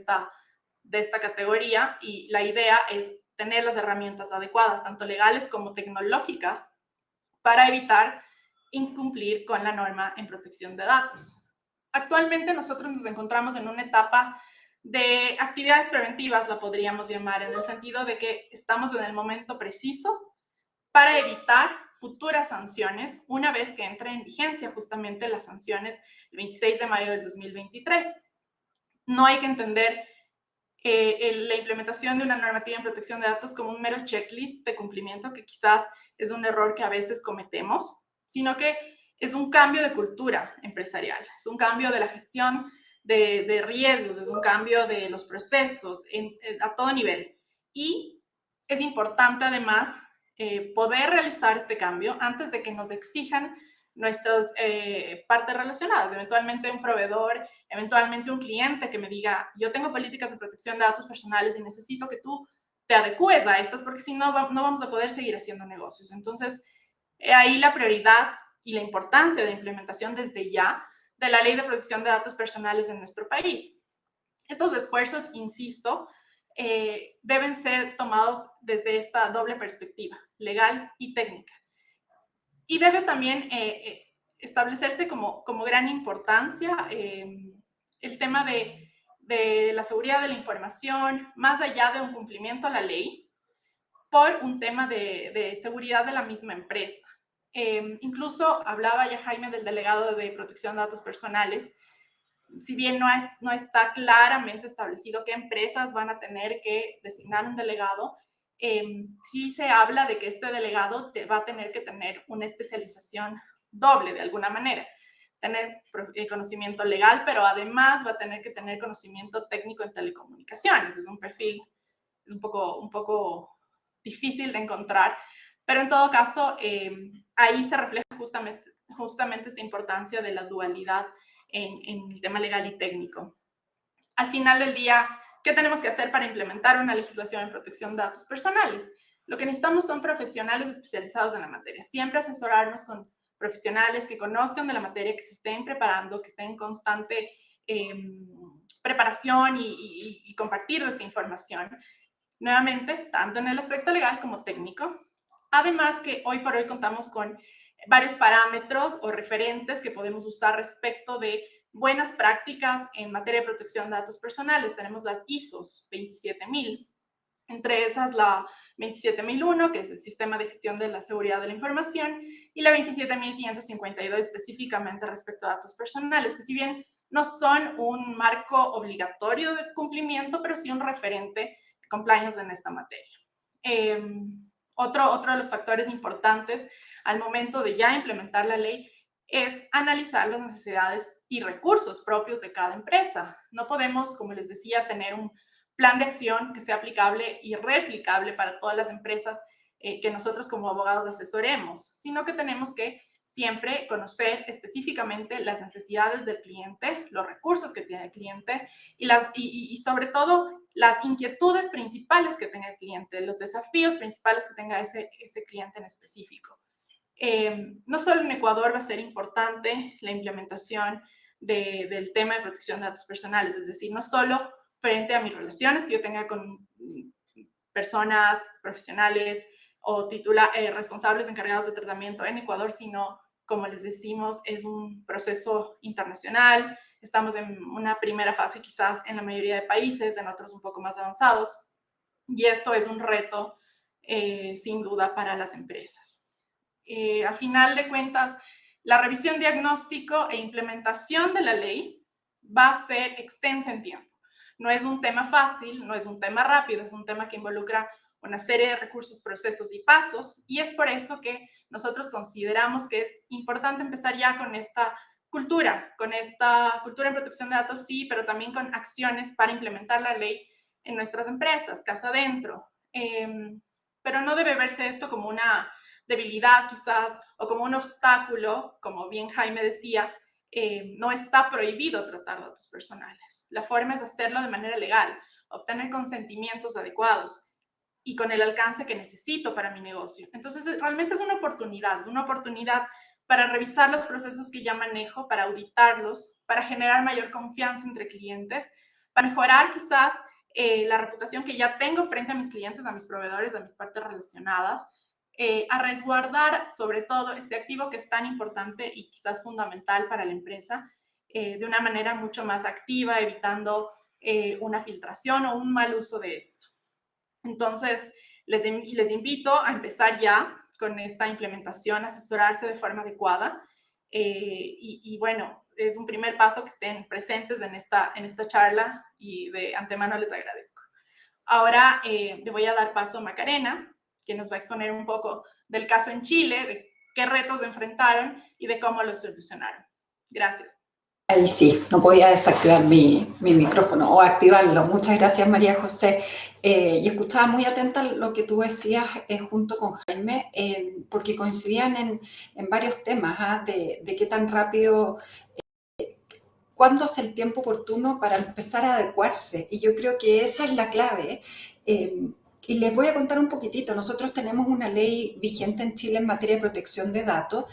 esta categoría, y la idea es tener las herramientas adecuadas, tanto legales como tecnológicas, para evitar incumplir con la norma en protección de datos. Actualmente nosotros nos encontramos en una etapa de actividades preventivas, la podríamos llamar, en el sentido de que estamos en el momento preciso para evitar futuras sanciones una vez que entre en vigencia justamente las sanciones el 26 de mayo del 2023. No hay que entender la implementación de una normativa en protección de datos como un mero checklist de cumplimiento, que quizás es un error que a veces cometemos, sino que es un cambio de cultura empresarial, es un cambio de la gestión de riesgos, es un cambio de los procesos a todo nivel. Y es importante además poder realizar este cambio antes de que nos exijan nuestras partes relacionadas, eventualmente un proveedor, eventualmente un cliente que me diga, yo tengo políticas de protección de datos personales y necesito que tú te adecúes a estas, porque si no, no vamos a poder seguir haciendo negocios. Entonces, ahí la prioridad y la importancia de implementación desde ya de la Ley de Protección de Datos Personales en nuestro país. Estos esfuerzos, insisto, deben ser tomados desde esta doble perspectiva, legal y técnica. Y debe también establecerse como gran importancia el tema de la seguridad de la información, más allá de un cumplimiento a la ley, por un tema de seguridad de la misma empresa. Incluso hablaba ya Jaime del delegado de protección de datos personales. Si bien no está claramente establecido qué empresas van a tener que designar un delegado, sí se habla de que este delegado va a tener que tener una especialización doble de alguna manera, tener conocimiento legal, pero además va a tener que tener conocimiento técnico en telecomunicaciones. Es un perfil, es un poco difícil de encontrar, pero en todo caso ahí se refleja justamente esta importancia de la dualidad en el tema legal y técnico. Al final del día, ¿qué tenemos que hacer para implementar una legislación en protección de datos personales? Lo que necesitamos son profesionales especializados en la materia. Siempre asesorarnos con profesionales que conozcan de la materia, que se estén preparando, que estén en constante preparación y compartir de esta información. Nuevamente, tanto en el aspecto legal como técnico. Además que hoy por hoy contamos con varios parámetros o referentes que podemos usar respecto de buenas prácticas en materia de protección de datos personales. Tenemos las ISOs 27000, entre esas la 27001, que es el Sistema de Gestión de la Seguridad de la Información, y la 27552 específicamente respecto a datos personales, que si bien no son un marco obligatorio de cumplimiento, pero sí un referente de compliance en esta materia. Otro de los factores importantes al momento de ya implementar la ley es analizar las necesidades y recursos propios de cada empresa. No podemos, como les decía, tener un plan de acción que sea aplicable y replicable para todas las empresas que nosotros como abogados asesoremos, sino que tenemos que siempre conocer específicamente las necesidades del cliente, los recursos que tiene el cliente y sobre todo las inquietudes principales que tenga el cliente, los desafíos principales que tenga ese cliente en específico. No solo en Ecuador va a ser importante la implementación del tema de protección de datos personales, es decir, no solo frente a mis relaciones que yo tenga con personas profesionales o responsables encargados de tratamiento en Ecuador, sino, como les decimos, es un proceso internacional. Estamos en una primera fase quizás en la mayoría de países, en otros un poco más avanzados, y esto es un reto sin duda para las empresas. Al final de cuentas, La revisión, diagnóstico e implementación de la ley va a ser extensa en tiempo. No es un tema fácil, no es un tema rápido, es un tema que involucra una serie de recursos, procesos y pasos, y es por eso que nosotros consideramos que es importante empezar ya con esta cultura en protección de datos, sí, pero también con acciones para implementar la ley en nuestras empresas, casa adentro. Pero no debe verse esto como una debilidad quizás o como un obstáculo, como bien Jaime decía. No está prohibido tratar datos personales. La forma es hacerlo de manera legal, obtener consentimientos adecuados y con el alcance que necesito para mi negocio. Entonces, realmente es una oportunidad para revisar los procesos que ya manejo, para auditarlos, para generar mayor confianza entre clientes, para mejorar quizás la reputación que ya tengo frente a mis clientes, a mis proveedores, a mis partes relacionadas, a resguardar sobre todo este activo que es tan importante y quizás fundamental para la empresa de una manera mucho más activa, evitando una filtración o un mal uso de esto. Entonces, les invito a empezar ya con esta implementación, asesorarse de forma adecuada y bueno, es un primer paso que estén presentes en esta charla y de antemano les agradezco. Ahora le voy a dar paso a Macarena, que nos va a exponer un poco del caso en Chile, de qué retos enfrentaron y de cómo lo solucionaron. Gracias. Ahí sí, no podía desactivar mi micrófono o activarlo. Muchas gracias, María José. Y escuchaba muy atenta lo que tú decías junto con Jaime, porque coincidían en varios temas, de qué tan rápido, cuándo es el tiempo oportuno para empezar a adecuarse. Y yo creo que esa es la clave. Y les voy a contar un poquitito. Nosotros tenemos una ley vigente en Chile en materia de protección de datos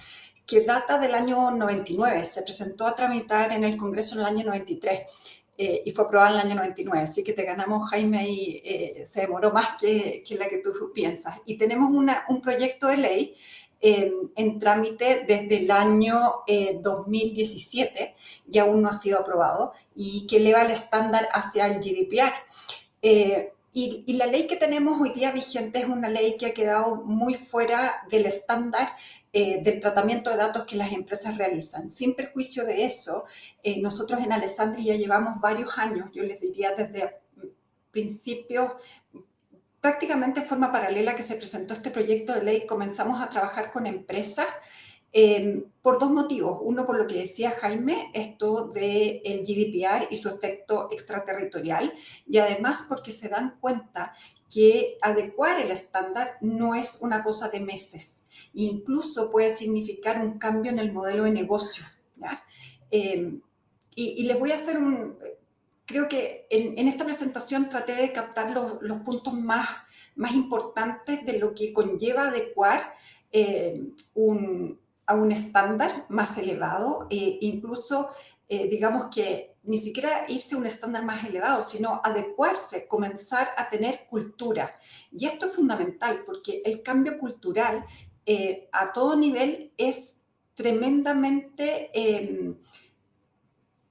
que data del año 99. Se presentó a tramitar en el Congreso en el año 93 y fue aprobada en el año 99. Así que te ganamos, Jaime, y se demoró más que la que tú piensas. Y tenemos un proyecto de ley en trámite desde el año 2017 y aún no ha sido aprobado y que eleva el estándar hacia el GDPR. Y la ley que tenemos hoy día vigente es una ley que ha quedado muy fuera del estándar del tratamiento de datos que las empresas realizan. Sin perjuicio de eso, nosotros en Alessandri ya llevamos varios años, yo les diría desde principios, prácticamente de forma paralela que se presentó este proyecto de ley, comenzamos a trabajar con empresas por dos motivos. Uno, por lo que decía Jaime, esto del GDPR y su efecto extraterritorial, y además porque se dan cuenta que adecuar el estándar no es una cosa de meses, e incluso puede significar un cambio en el modelo de negocio, ¿ya? Y les voy a hacer creo que en esta presentación traté de captar los puntos más importantes de lo que conlleva adecuar a un estándar más elevado, incluso digamos que ni siquiera irse a un estándar más elevado, sino adecuarse, comenzar a tener cultura. Y esto es fundamental porque el cambio cultural a todo nivel es tremendamente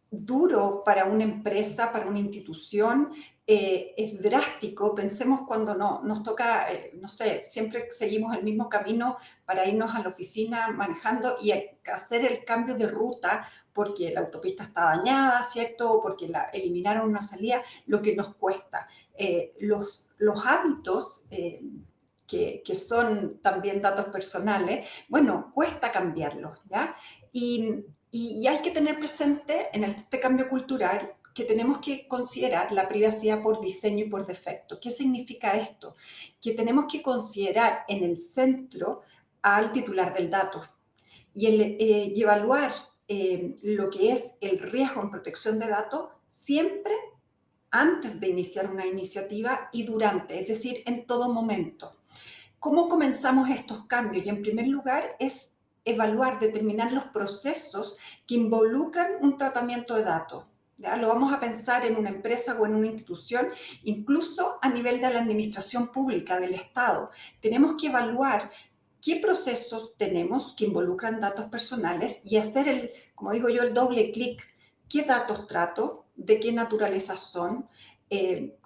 duro para una empresa, para una institución, es drástico. Pensemos cuando nos toca, no sé, siempre seguimos el mismo camino para irnos a la oficina manejando y hacer el cambio de ruta porque la autopista está dañada, ¿cierto? O porque eliminaron una salida, lo que nos cuesta. Los hábitos que son también datos personales, bueno, cuesta cambiarlos, ¿ya? Y hay que tener presente en este cambio cultural que tenemos que considerar la privacidad por diseño y por defecto. ¿Qué significa esto? Que tenemos que considerar en el centro al titular del dato y evaluar lo que es el riesgo en protección de datos siempre antes de iniciar una iniciativa y durante, es decir, en todo momento. ¿Cómo comenzamos estos cambios? Y en primer lugar es evaluar, determinar los procesos que involucran un tratamiento de datos. ¿Ya? Lo vamos a pensar en una empresa o en una institución, incluso a nivel de la administración pública, del Estado. Tenemos que evaluar qué procesos tenemos que involucran datos personales y hacer como digo yo, el doble clic. ¿Qué datos trato? ¿De qué naturaleza son?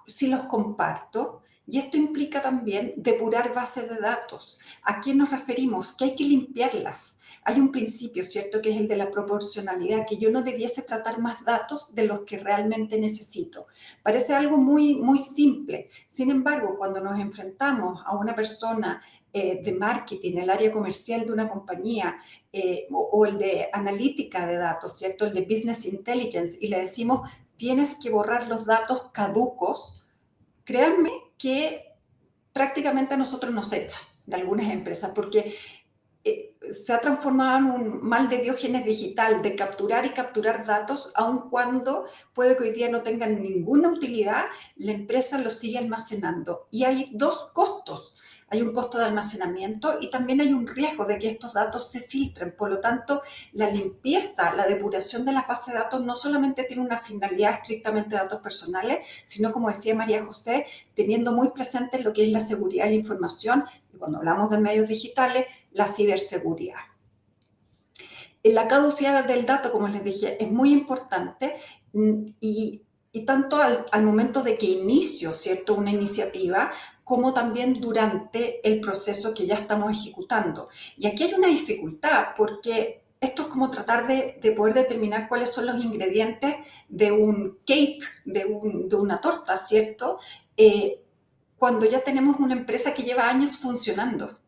Si los comparto. Y esto implica también depurar bases de datos. ¿A qué nos referimos? Que hay que limpiarlas. Hay un principio, ¿cierto?, que es el de la proporcionalidad, que yo no debiese tratar más datos de los que realmente necesito. Parece algo muy, muy simple. Sin embargo, cuando nos enfrentamos a una persona de marketing, el área comercial de una compañía, o el de analítica de datos, ¿cierto?, el de business intelligence, y le decimos, tienes que borrar los datos caducos, créanme que prácticamente a nosotros nos echan de algunas empresas, porque se ha transformado en un mal de Diógenes digital, de capturar y capturar datos, aun cuando puede que hoy día no tengan ninguna utilidad, la empresa los sigue almacenando. Y hay dos costos. Hay un costo de almacenamiento y también hay un riesgo de que estos datos se filtren. Por lo tanto, la limpieza, la depuración de las bases de datos no solamente tiene una finalidad estrictamente de datos personales, sino, como decía María José, teniendo muy presente lo que es la seguridad de la información. Y cuando hablamos de medios digitales, la ciberseguridad. La caducidad del dato, como les dije, es muy importante y tanto al momento de que inicio, ¿cierto?, una iniciativa, como también durante el proceso que ya estamos ejecutando. Y aquí hay una dificultad porque esto es como tratar de poder determinar cuáles son los ingredientes de un cake, de una torta, ¿cierto?, cuando ya tenemos una empresa que lleva años funcionando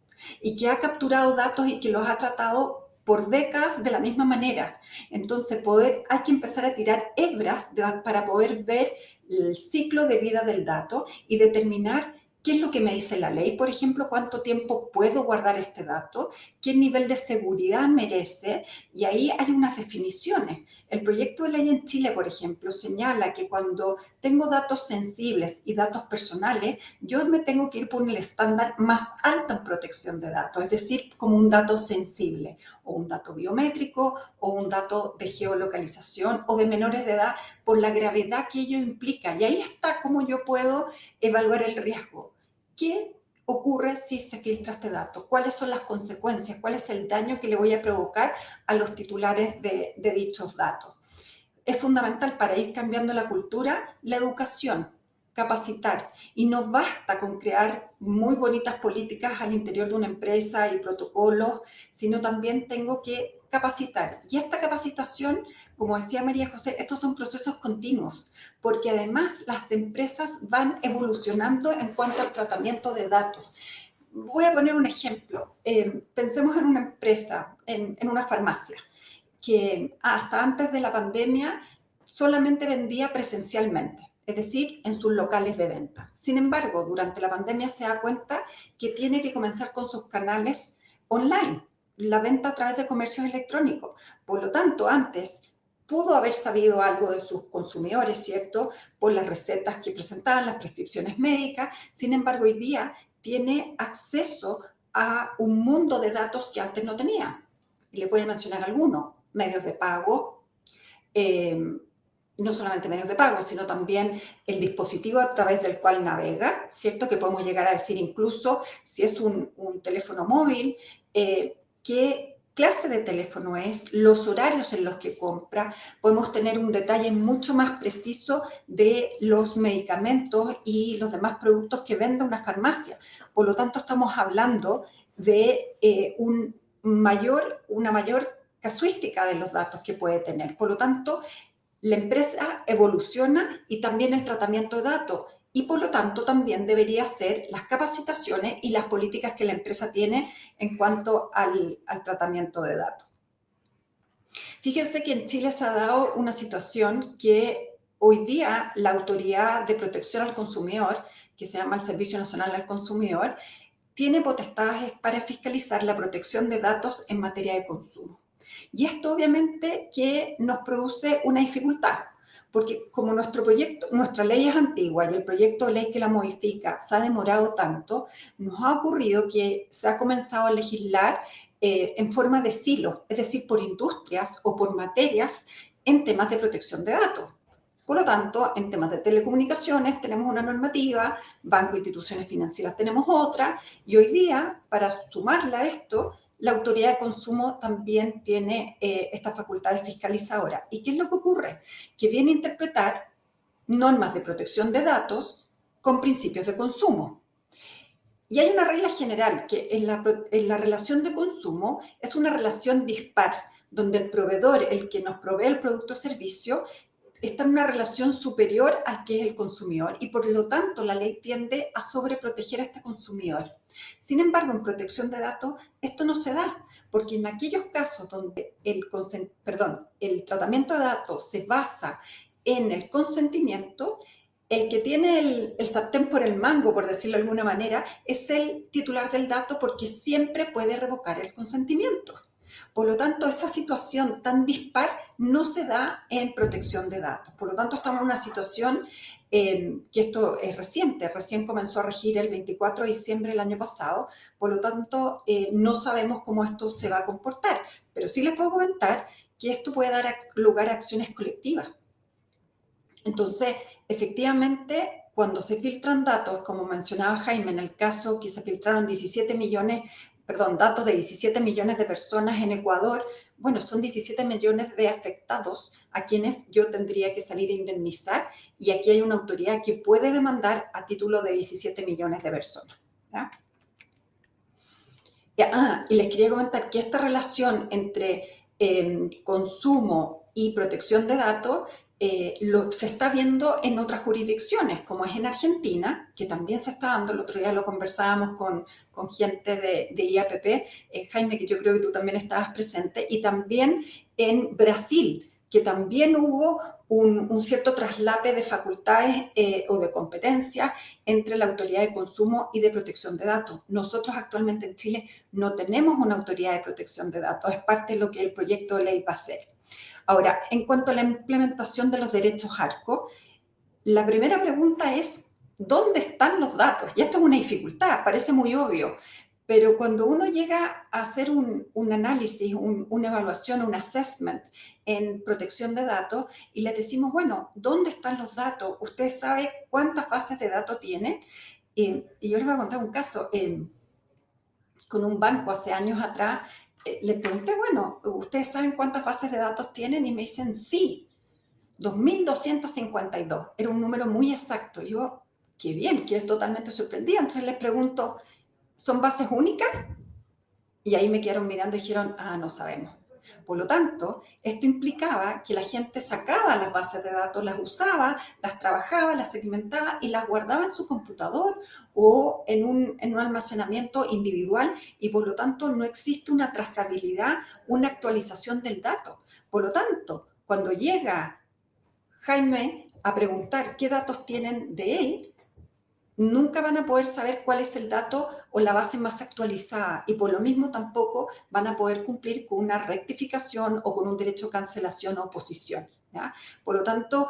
y que ha capturado datos y que los ha tratado por décadas de la misma manera. Entonces, hay que empezar a tirar hebras para poder ver el ciclo de vida del dato y determinar qué es lo que me dice la ley, por ejemplo, cuánto tiempo puedo guardar este dato, qué nivel de seguridad merece, y ahí hay unas definiciones. El proyecto de ley en Chile, por ejemplo, señala que cuando tengo datos sensibles y datos personales, yo me tengo que ir por el estándar más alto en protección de datos, es decir, como un dato sensible, o un dato biométrico, o un dato de geolocalización, o de menores de edad, por la gravedad que ello implica. Y ahí está cómo yo puedo evaluar el riesgo. ¿Qué ocurre si se filtra este dato? ¿Cuáles son las consecuencias? ¿Cuál es el daño que le voy a provocar a los titulares de dichos datos? Es fundamental para ir cambiando la cultura, la educación, capacitar. Y no basta con crear muy bonitas políticas al interior de una empresa y protocolos, sino también tengo que capacitar. Y esta capacitación, como decía María José, estos son procesos continuos, porque además las empresas van evolucionando en cuanto al tratamiento de datos. Voy a poner un ejemplo. Pensemos en una empresa, en una farmacia, que hasta antes de la pandemia solamente vendía presencialmente, es decir, en sus locales de venta. Sin embargo, durante la pandemia se da cuenta que tiene que comenzar con sus canales online, la venta a través de comercios electrónicos. Por lo tanto, antes pudo haber sabido algo de sus consumidores, ¿cierto?, por las recetas que presentaban, las prescripciones médicas. Sin embargo, hoy día tiene acceso a un mundo de datos que antes no tenía. Y les voy a mencionar algunos: medios de pago, no solamente medios de pago, sino también el dispositivo a través del cual navega, ¿cierto? Que podemos llegar a decir incluso si es un teléfono móvil, qué clase de teléfono es, los horarios en los que compra. Podemos tener un detalle mucho más preciso de los medicamentos y los demás productos que vende una farmacia. Por lo tanto, estamos hablando de una mayor casuística de los datos que puede tener. Por lo tanto, la empresa evoluciona y también el tratamiento de datos, y por lo tanto también debería ser las capacitaciones y las políticas que la empresa tiene en cuanto al tratamiento de datos. Fíjense que en Chile se ha dado una situación que hoy día la Autoridad de Protección al Consumidor, que se llama el Servicio Nacional al Consumidor, tiene potestades para fiscalizar la protección de datos en materia de consumo. Y esto obviamente que nos produce una dificultad, porque como nuestra ley es antigua y el proyecto de ley que la modifica se ha demorado tanto, nos ha ocurrido que se ha comenzado a legislar en forma de silos, es decir, por industrias o por materias en temas de protección de datos. Por lo tanto, en temas de telecomunicaciones tenemos una normativa, banco e instituciones financieras tenemos otra, y hoy día, para sumarla a esto, la Autoridad de Consumo también tiene esta facultad de fiscalizadora. ¿Y qué es lo que ocurre? Que viene a interpretar normas de protección de datos con principios de consumo. Y hay una regla general que en la relación de consumo es una relación dispar, donde el proveedor, el que nos provee el producto o servicio, está en una relación superior al que es el consumidor y por lo tanto la ley tiende a sobreproteger a este consumidor. Sin embargo, en protección de datos esto no se da, porque en aquellos casos donde el tratamiento de datos se basa en el consentimiento, el que tiene el sartén por el mango, por decirlo de alguna manera, es el titular del dato porque siempre puede revocar el consentimiento. Por lo tanto, esa situación tan dispar no se da en protección de datos. Por lo tanto, estamos en una situación que esto es reciente, recién comenzó a regir el 24 de diciembre del año pasado, por lo tanto, no sabemos cómo esto se va a comportar, pero sí les puedo comentar que esto puede dar lugar a acciones colectivas. Entonces, efectivamente, cuando se filtran datos, como mencionaba Jaime, en el caso que se filtraron datos de 17 millones de personas en Ecuador, bueno, son 17 millones de afectados a quienes yo tendría que salir a indemnizar y aquí hay una autoridad que puede demandar a título de 17 millones de personas. ¿Ya? Y les quería comentar que esta relación entre consumo y protección de datos se está viendo en otras jurisdicciones, como es en Argentina, que también se está dando, el otro día lo conversábamos con gente de IAPP, Jaime, que yo creo que tú también estabas presente, y también en Brasil, que también hubo un cierto traslape de facultades o de competencias entre la autoridad de consumo y de protección de datos. Nosotros actualmente en Chile no tenemos una autoridad de protección de datos, es parte de lo que el proyecto de ley va a hacer. Ahora, en cuanto a la implementación de los derechos ARCO, la primera pregunta es, ¿dónde están los datos? Y esto es una dificultad, parece muy obvio, pero cuando uno llega a hacer un análisis, una evaluación, un assessment en protección de datos y les decimos, bueno, ¿dónde están los datos? ¿Usted sabe cuántas bases de datos tiene? Y yo les voy a contar un caso. Con un banco hace años atrás, le pregunté, bueno, ¿ustedes saben cuántas bases de datos tienen? Y me dicen, sí, 2.252. Era un número muy exacto. Yo, qué bien, que es totalmente sorprendida. Entonces les pregunto, ¿son bases únicas? Y ahí me quedaron mirando y dijeron, no sabemos. Por lo tanto, esto implicaba que la gente sacaba las bases de datos, las usaba, las trabajaba, las segmentaba y las guardaba en su computador o en un almacenamiento individual y por lo tanto no existe una trazabilidad, una actualización del dato. Por lo tanto, cuando llega Jaime a preguntar qué datos tienen de él, nunca van a poder saber cuál es el dato o la base más actualizada y por lo mismo tampoco van a poder cumplir con una rectificación o con un derecho de cancelación o oposición. ¿Ya? Por lo tanto,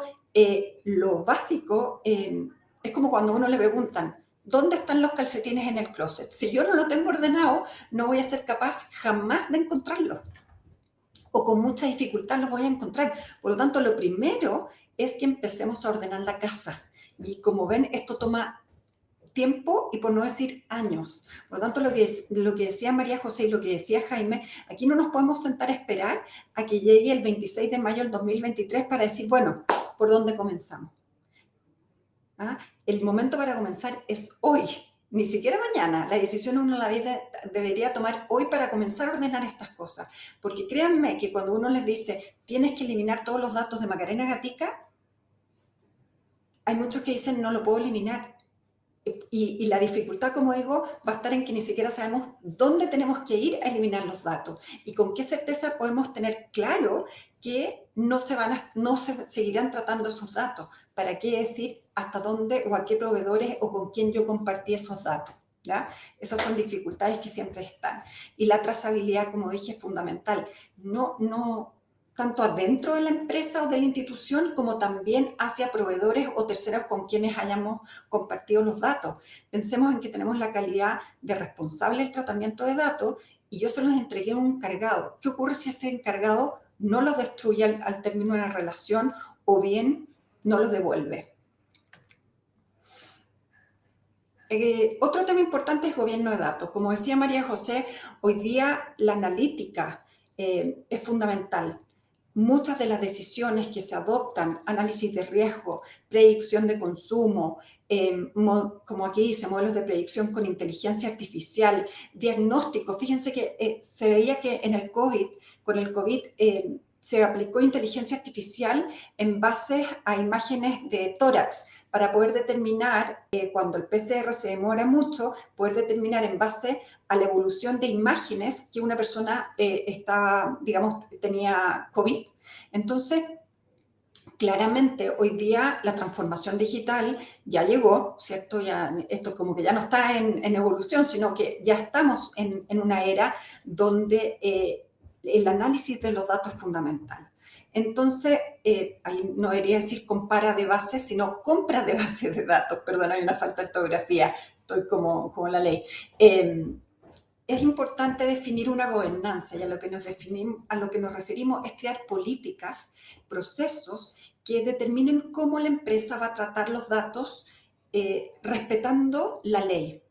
lo básico es como cuando a uno le preguntan, ¿dónde están los calcetines en el closet? Si yo no lo tengo ordenado, no voy a ser capaz jamás de encontrarlos o con mucha dificultad los voy a encontrar. Por lo tanto, lo primero es que empecemos a ordenar la casa. Y como ven, esto toma tiempo y por no decir años. Por lo tanto, lo que decía María José y lo que decía Jaime, aquí no nos podemos sentar a esperar a que llegue el 26 de mayo del 2023 para decir, bueno, ¿por dónde comenzamos? El momento para comenzar es hoy, ni siquiera mañana. La decisión uno la debería tomar hoy para comenzar a ordenar estas cosas. Porque créanme que cuando uno les dice, tienes que eliminar todos los datos de Macarena Gatica, hay muchos que dicen, no lo puedo eliminar. Y la dificultad, como digo, va a estar en que ni siquiera sabemos dónde tenemos que ir a eliminar los datos y con qué certeza podemos tener claro que no se seguirán tratando esos datos. ¿Para qué decir hasta dónde o a qué proveedores o con quién yo compartí esos datos? ¿Ya? Esas son dificultades que siempre están. Y la trazabilidad, como dije, es fundamental. No tanto adentro de la empresa o de la institución como también hacia proveedores o terceros con quienes hayamos compartido los datos. Pensemos en que tenemos la calidad de responsable del tratamiento de datos y yo se los entregué a un encargado. ¿Qué ocurre si ese encargado no los destruye al término de la relación o bien no los devuelve? Otro tema importante es gobierno de datos. Como decía María José, hoy día la analítica es fundamental. muchas de las decisiones que se adoptan, análisis de riesgo, predicción de consumo, como aquí dice, modelos de predicción con inteligencia artificial, diagnóstico. Fíjense que se veía que con el COVID, se aplicó inteligencia artificial en base a imágenes de tórax para poder determinar, cuando el PCR se demora mucho, poder determinar en base a la evolución de imágenes que una persona tenía COVID. Entonces, claramente hoy día la transformación digital ya llegó, ¿cierto? Ya, esto como que ya no está en evolución, sino que ya estamos en una era donde el análisis de los datos es fundamental. Entonces, ahí no debería decir compara de bases, sino compra de bases de datos. Perdón, hay una falta de ortografía, estoy como la ley. Es importante definir una gobernanza y a lo que nos referimos es crear políticas, procesos que determinen cómo la empresa va a tratar los datos respetando la ley.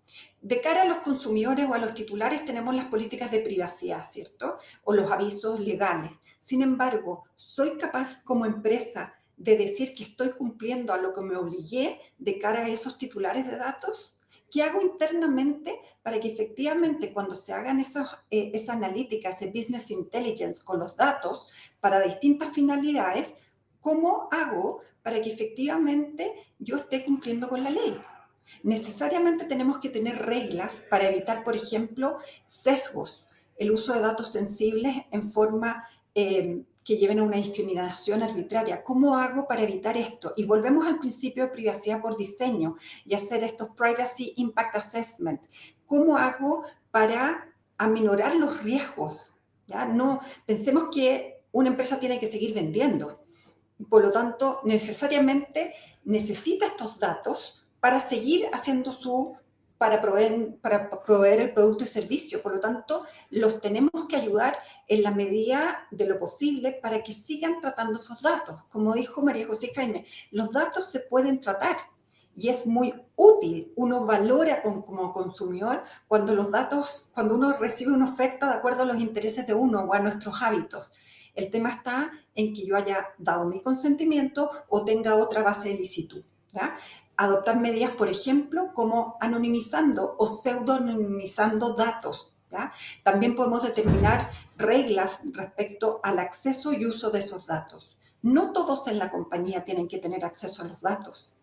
De cara a los consumidores o a los titulares tenemos las políticas de privacidad, ¿cierto? O los avisos legales. Sin embargo, ¿soy capaz como empresa de decir que estoy cumpliendo a lo que me obligué de cara a esos titulares de datos? ¿Qué hago internamente para que efectivamente cuando se hagan esa analítica, ese business intelligence con los datos para distintas finalidades, cómo hago para que efectivamente yo esté cumpliendo con la ley? Necesariamente tenemos que tener reglas para evitar, por ejemplo, sesgos, el uso de datos sensibles en forma que lleven a una discriminación arbitraria. ¿Cómo hago para evitar esto? Y volvemos al principio de privacidad por diseño y hacer estos Privacy Impact Assessment. ¿Cómo hago para aminorar los riesgos? ¿Ya? No pensemos que una empresa tiene que seguir vendiendo. Por lo tanto, necesariamente necesita estos datos para seguir haciendo para proveer el producto y servicio. Por lo tanto, los tenemos que ayudar en la medida de lo posible para que sigan tratando esos datos. Como dijo María José Jaime, los datos se pueden tratar y es muy útil. Uno valora como consumidor cuando uno recibe una oferta de acuerdo a los intereses de uno o a nuestros hábitos. El tema está en que yo haya dado mi consentimiento o tenga otra base de licitud, ¿ya? Adoptar medidas, por ejemplo, como anonimizando o pseudonimizando datos, ¿ya? También podemos determinar reglas respecto al acceso y uso de esos datos. No todos en la compañía tienen que tener acceso a los datos,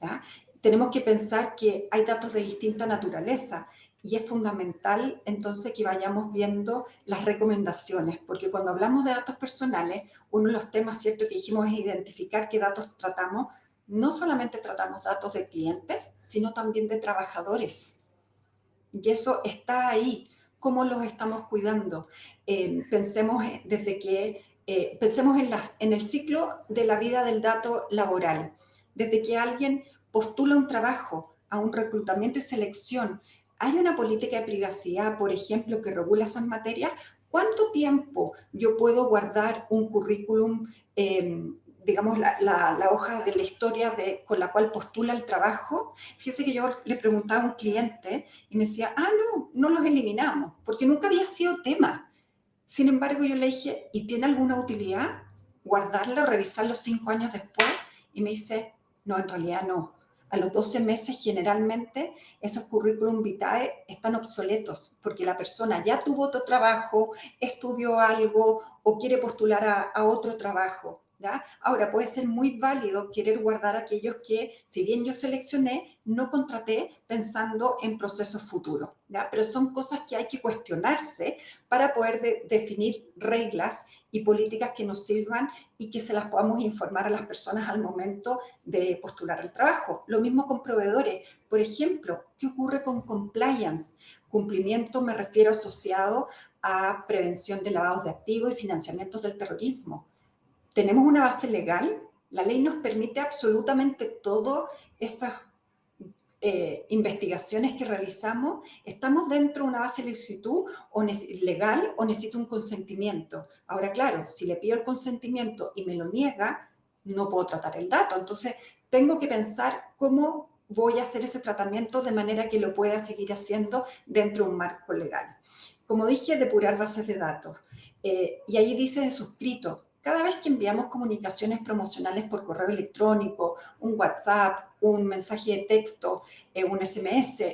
¿ya? Tenemos que pensar que hay datos de distinta naturaleza y es fundamental entonces que vayamos viendo las recomendaciones, porque cuando hablamos de datos personales, uno de los temas, ¿cierto?, que dijimos es identificar qué datos tratamos. No solamente tratamos datos de clientes, sino también de trabajadores. Y eso está ahí. ¿Cómo los estamos cuidando? Pensemos en el ciclo de la vida del dato laboral. Desde que alguien postula un trabajo a un reclutamiento y selección, ¿hay una política de privacidad, por ejemplo, que regula esas materias? ¿Cuánto tiempo yo puedo guardar un currículum, digamos, la hoja de la historia con la cual postula el trabajo? Fíjese que yo le preguntaba a un cliente y me decía, no los eliminamos, porque nunca había sido tema. Sin embargo, yo le dije, ¿y tiene alguna utilidad guardarlo, revisarlo 5 años después? Y me dice, no, en realidad no. A los 12 meses, generalmente, esos currículum vitae están obsoletos porque la persona ya tuvo otro trabajo, estudió algo o quiere postular a otro trabajo, ¿ya? Ahora, puede ser muy válido querer guardar aquellos que, si bien yo seleccioné, no contraté pensando en procesos futuros, ¿ya? Pero son cosas que hay que cuestionarse para poder definir reglas y políticas que nos sirvan y que se las podamos informar a las personas al momento de postular al trabajo. Lo mismo con proveedores. Por ejemplo, ¿qué ocurre con compliance? Cumplimiento me refiero asociado a prevención de lavados de activos y financiamientos del terrorismo. ¿Tenemos una base legal? La ley nos permite absolutamente todo esas investigaciones que realizamos. ¿Estamos dentro de una base de licitud legal o necesito un consentimiento? Ahora, claro, si le pido el consentimiento y me lo niega, no puedo tratar el dato. Entonces, tengo que pensar cómo voy a hacer ese tratamiento de manera que lo pueda seguir haciendo dentro de un marco legal. Como dije, depurar bases de datos. Y ahí dice de suscrito. cada vez que enviamos comunicaciones promocionales por correo electrónico, un WhatsApp, un mensaje de texto, un SMS,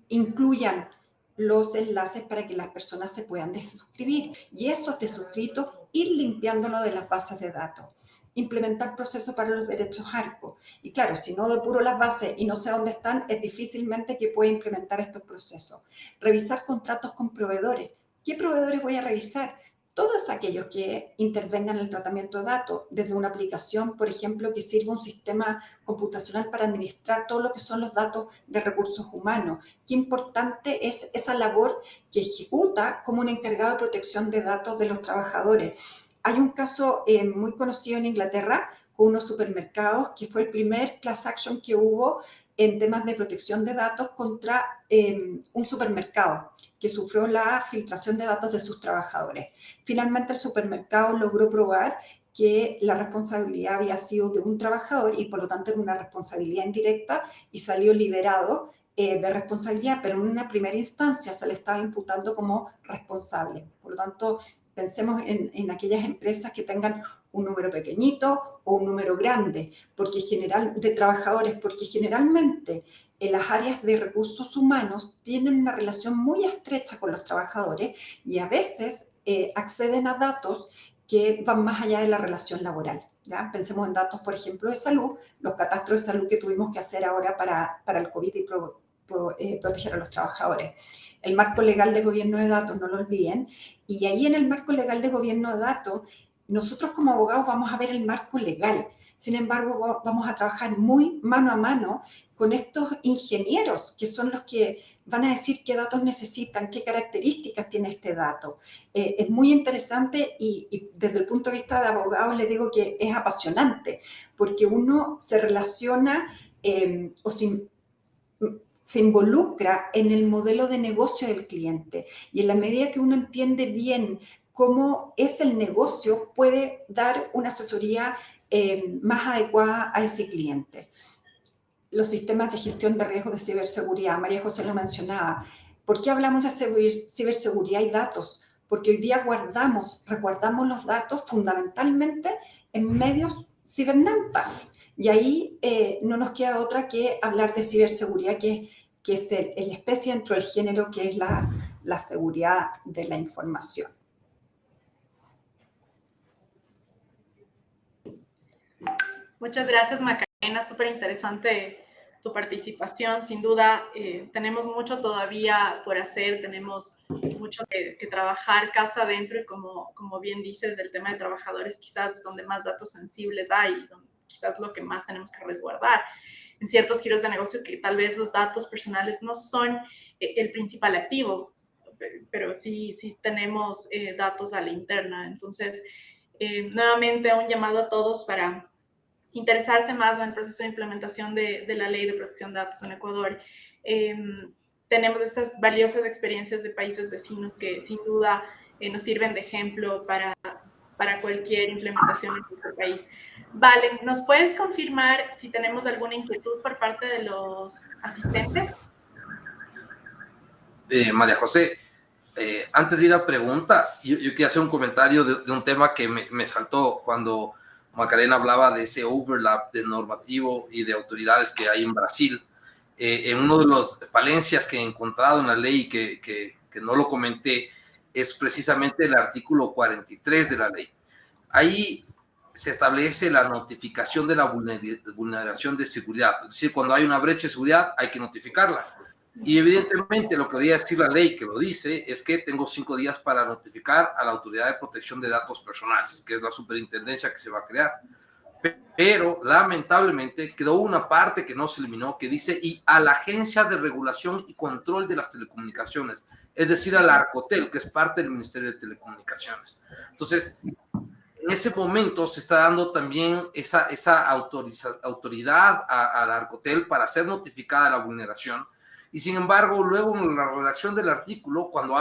incluyan los enlaces para que las personas se puedan desuscribir. Y esos desuscritos, ir limpiándolo de las bases de datos. Implementar procesos para los derechos ARCO. Y claro, si no depuro las bases y no sé dónde están, es difícilmente que pueda implementar estos procesos. Revisar contratos con proveedores. ¿Qué proveedores voy a revisar? Todos aquellos que intervengan en el tratamiento de datos, desde una aplicación, por ejemplo, que sirva un sistema computacional para administrar todo lo que son los datos de recursos humanos. Qué importante es esa labor que ejecuta como un encargado de protección de datos de los trabajadores. Hay un caso muy conocido en Inglaterra con unos supermercados que fue el primer class action que hubo en temas de protección de datos contra un supermercado que sufrió la filtración de datos de sus trabajadores. Finalmente el supermercado logró probar que la responsabilidad había sido de un trabajador y por lo tanto era una responsabilidad indirecta y salió liberado de responsabilidad, pero en una primera instancia se le estaba imputando como responsable. Por lo tanto, pensemos en aquellas empresas que tengan un número pequeñito o un número grande de trabajadores, porque generalmente en las áreas de recursos humanos tienen una relación muy estrecha con los trabajadores y a veces acceden a datos que van más allá de la relación laboral. ¿Ya? Pensemos en datos, por ejemplo, de salud, los catastros de salud que tuvimos que hacer ahora para el COVID y proteger a los trabajadores. El marco legal de gobierno de datos, no lo olviden, y ahí en el marco legal de gobierno de datos, nosotros como abogados vamos a ver el marco legal. Sin embargo, vamos a trabajar muy mano a mano con estos ingenieros, que son los que van a decir qué datos necesitan, qué características tiene este dato. Es muy interesante y desde el punto de vista de abogados les digo que es apasionante, porque uno se relaciona se involucra en el modelo de negocio del cliente y en la medida que uno entiende bien cómo es el negocio, puede dar una asesoría más adecuada a ese cliente. Los sistemas de gestión de riesgos de ciberseguridad, María José lo mencionaba. ¿Por qué hablamos de ciberseguridad y datos? Porque hoy día resguardamos los datos fundamentalmente en medios cibernautas. Y ahí no nos queda otra que hablar de ciberseguridad, que es la especie dentro del género, que es la seguridad de la información. Muchas gracias, Macarena. Súper interesante tu participación. Sin duda, tenemos mucho todavía por hacer, tenemos mucho que trabajar casa adentro y como bien dices, del tema de trabajadores quizás es donde más datos sensibles hay, donde quizás lo que más tenemos que resguardar. En ciertos giros de negocio que tal vez los datos personales no son el principal activo, pero sí tenemos datos a la interna. Entonces, nuevamente un llamado a todos para interesarse más en el proceso de implementación de la Ley de Protección de Datos en Ecuador. Tenemos estas valiosas experiencias de países vecinos que sin duda nos sirven de ejemplo para cualquier implementación en nuestro país. Vale, ¿nos puedes confirmar si tenemos alguna inquietud por parte de los asistentes? María José, antes de ir a preguntas, yo quería hacer un comentario de un tema que me saltó cuando Macarena hablaba de ese overlap de normativo y de autoridades que hay en Brasil. En uno de las falencias que he encontrado en la ley que no lo comenté es precisamente el artículo 43 de la ley. Ahí se establece la notificación de la vulneración de seguridad. Es decir, cuando hay una brecha de seguridad hay que notificarla. Y evidentemente lo que debería decir la ley que lo dice es que tengo 5 días para notificar a la Autoridad de Protección de Datos Personales, que es la superintendencia que se va a crear. Pero lamentablemente quedó una parte que no se eliminó que dice y a la Agencia de Regulación y Control de las Telecomunicaciones, es decir, a la Arcotel, que es parte del Ministerio de Telecomunicaciones. Entonces, en ese momento se está dando también esa autoridad a la Arcotel para ser notificada la vulneración. Y sin embargo, luego en la redacción del artículo, cuando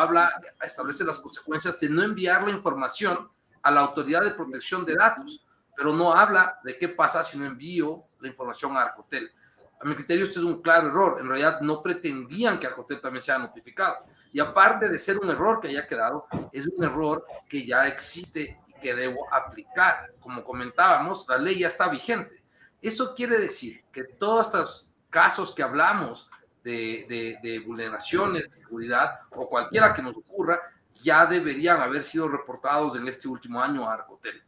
establece las consecuencias de no enviar la información a la Autoridad de Protección de Datos, pero no habla de qué pasa si no envío la información a Arcotel. A mi criterio, esto es un claro error. En realidad, no pretendían que Arcotel también sea notificado. Y aparte de ser un error que haya quedado, es un error que ya existe y que debo aplicar. Como comentábamos, la ley ya está vigente. Eso quiere decir que todos estos casos que hablamos de vulneraciones de seguridad o cualquiera que nos ocurra, ya deberían haber sido reportados en este último año a Arcotel.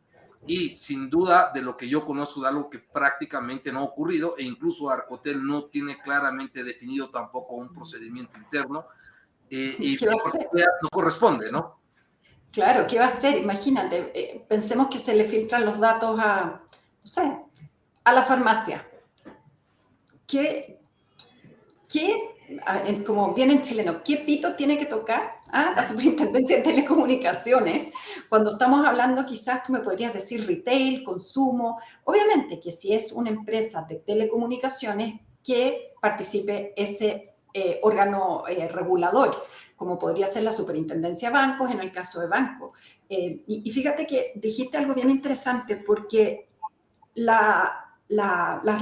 Y sin duda, de lo que yo conozco, de algo que prácticamente no ha ocurrido, e incluso Arcotel no tiene claramente definido tampoco un procedimiento interno, y no corresponde, ¿no? Claro, ¿qué va a hacer? Imagínate, pensemos que se le filtran los datos a, no sé, a la farmacia. Como bien en chileno, ¿qué pito tiene que tocar la Superintendencia de Telecomunicaciones? Cuando estamos hablando, quizás tú me podrías decir retail, consumo. Obviamente que si es una empresa de telecomunicaciones, que participe ese órgano regulador, como podría ser la Superintendencia de Bancos en el caso de banco. Y fíjate que dijiste algo bien interesante, porque las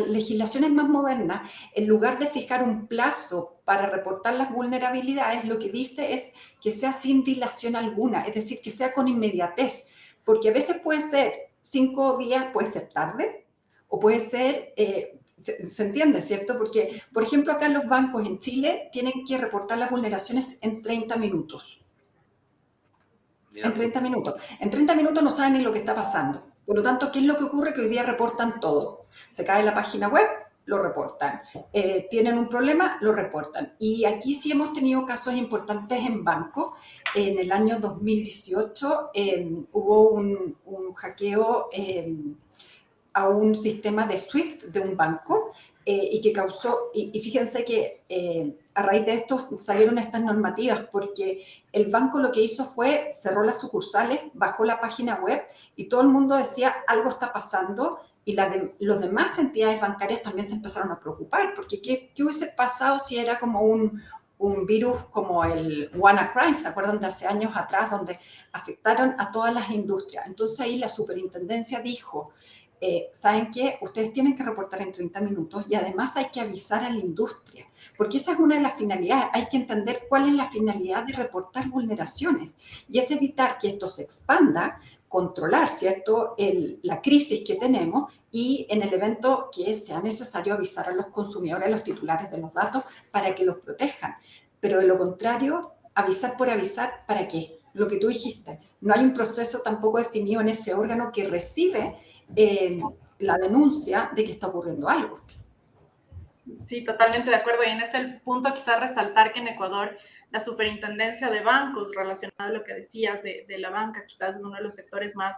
legislaciones más modernas, en lugar de fijar un plazo para reportar las vulnerabilidades, lo que dice es que sea sin dilación alguna, es decir, que sea con inmediatez, porque a veces puede ser 5 días, puede ser tarde, o puede ser, se entiende, ¿cierto? Porque, por ejemplo, acá en los bancos en Chile tienen que reportar las vulneraciones en 30 minutos. En 30 minutos. En 30 minutos no saben ni lo que está pasando. Por lo tanto, ¿qué es lo que ocurre? Que hoy día reportan todo. Se cae la página web, lo reportan. Tienen un problema, lo reportan. Y aquí sí hemos tenido casos importantes en banco. En el año 2018 hubo un hackeo a un sistema de SWIFT de un banco y que causó, y fíjense que a raíz de esto salieron estas normativas, porque el banco lo que hizo fue cerró las sucursales, bajó la página web y todo el mundo decía algo está pasando, y los demás entidades bancarias también se empezaron a preocupar, porque ¿qué hubiese pasado si era como un virus como el WannaCry? ¿Se acuerdan de hace años atrás, donde afectaron a todas las industrias? Entonces ahí la superintendencia dijo, ¿saben qué? Ustedes tienen que reportar en 30 minutos y además hay que avisar a la industria, porque esa es una de las finalidades. Hay que entender cuál es la finalidad de reportar vulneraciones y es evitar que esto se expanda, controlar, ¿cierto?, la crisis que tenemos y en el evento que sea necesario avisar a los consumidores, a los titulares de los datos para que los protejan. Pero de lo contrario, avisar por avisar, ¿para qué? Lo que tú dijiste, no hay un proceso tampoco definido en ese órgano que recibe la denuncia de que está ocurriendo algo. Sí, totalmente de acuerdo. Y en este punto quizás resaltar que en Ecuador la superintendencia de bancos, relacionado a lo que decías de la banca, quizás es uno de los sectores más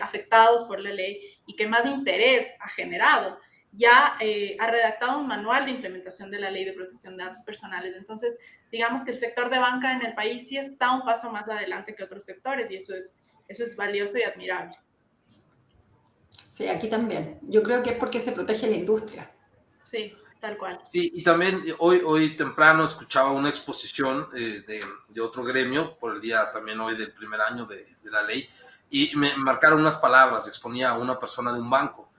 afectados por la ley y que más interés ha generado, ya ha redactado un manual de implementación de la ley de protección de datos personales. Entonces, digamos que el sector de banca en el país sí está un paso más adelante que otros sectores y eso es valioso y admirable. Sí, aquí también. Yo creo que es porque se protege la industria. Sí, tal cual. Sí, y también hoy temprano escuchaba una exposición de otro gremio por el día también hoy del primer año de la ley y me marcaron unas palabras, exponía a una persona de un banco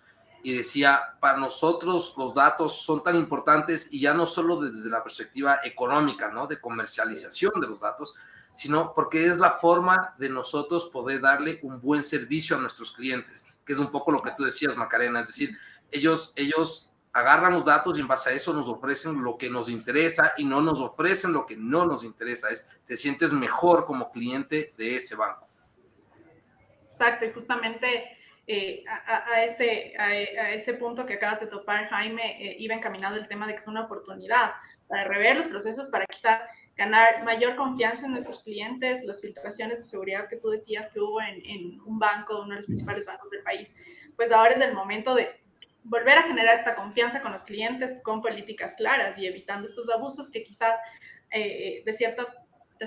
y decía, para nosotros los datos son tan importantes y ya no solo desde la perspectiva económica, ¿no?, de comercialización de los datos, sino porque es la forma de nosotros poder darle un buen servicio a nuestros clientes, que es un poco lo que tú decías, Macarena, es decir, ellos agarran los datos y en base a eso nos ofrecen lo que nos interesa y no nos ofrecen lo que no nos interesa. Te sientes mejor como cliente de ese banco. Exacto, y justamente a ese punto que acabas de topar, Jaime, iba encaminado el tema de que es una oportunidad para rever los procesos, para quizás ganar mayor confianza en nuestros clientes, las filtraciones de seguridad que tú decías que hubo en un banco, uno de los principales bancos del país, pues ahora es el momento de volver a generar esta confianza con los clientes con políticas claras y evitando estos abusos que quizás de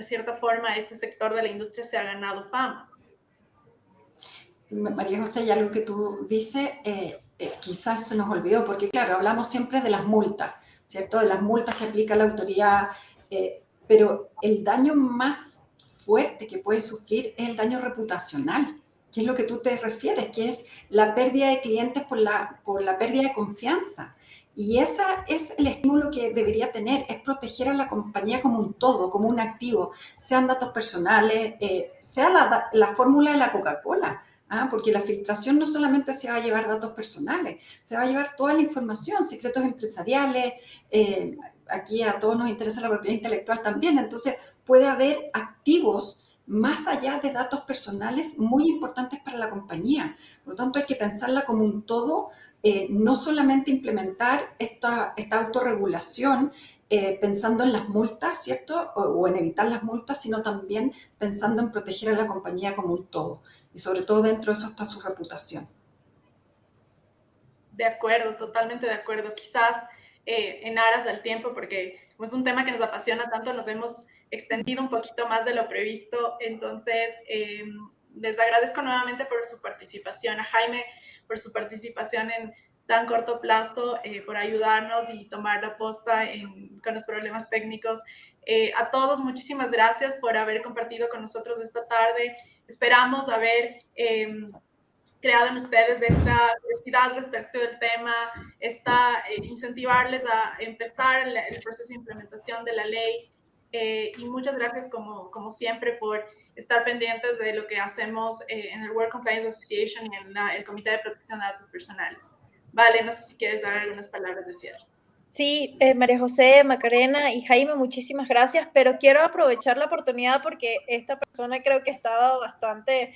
cierta forma este sector de la industria se ha ganado fama. María José, hay algo que tú dices, quizás se nos olvidó, porque claro, hablamos siempre de las multas, ¿cierto? De las multas que aplica la autoridad, pero el daño más fuerte que puede sufrir es el daño reputacional, que es lo que tú te refieres, que es la pérdida de clientes por la pérdida de confianza. Y ese es el estímulo que debería tener, es proteger a la compañía como un todo, como un activo, sean datos personales, sea la fórmula de la Coca-Cola. Porque la filtración no solamente se va a llevar datos personales, se va a llevar toda la información, secretos empresariales, aquí a todos nos interesa la propiedad intelectual también, entonces puede haber activos más allá de datos personales muy importantes para la compañía. Por lo tanto, hay que pensarla como un todo, no solamente implementar esta autorregulación pensando en las multas, ¿cierto? O en evitar las multas, sino también pensando en proteger a la compañía como un todo. Y sobre todo dentro de eso está su reputación. De acuerdo, totalmente de acuerdo. Quizás en aras del tiempo, porque es un tema que nos apasiona tanto, nos hemos extendido un poquito más de lo previsto. Entonces, les agradezco nuevamente por su participación, a Jaime por su participación en tan corto plazo, por ayudarnos y tomar la posta con los problemas técnicos. A todos, muchísimas gracias por haber compartido con nosotros esta tarde. Esperamos haber creado en ustedes esta curiosidad respecto del tema, incentivarles a empezar el proceso de implementación de la ley. Y muchas gracias, como siempre, por estar pendientes de lo que hacemos en el World Compliance Association y en el Comité de Protección de Datos Personales. Vale, no sé si quieres dar algunas palabras de cierre. Sí, María José, Macarena y Jaime, muchísimas gracias, pero quiero aprovechar la oportunidad porque esta persona creo que estaba bastante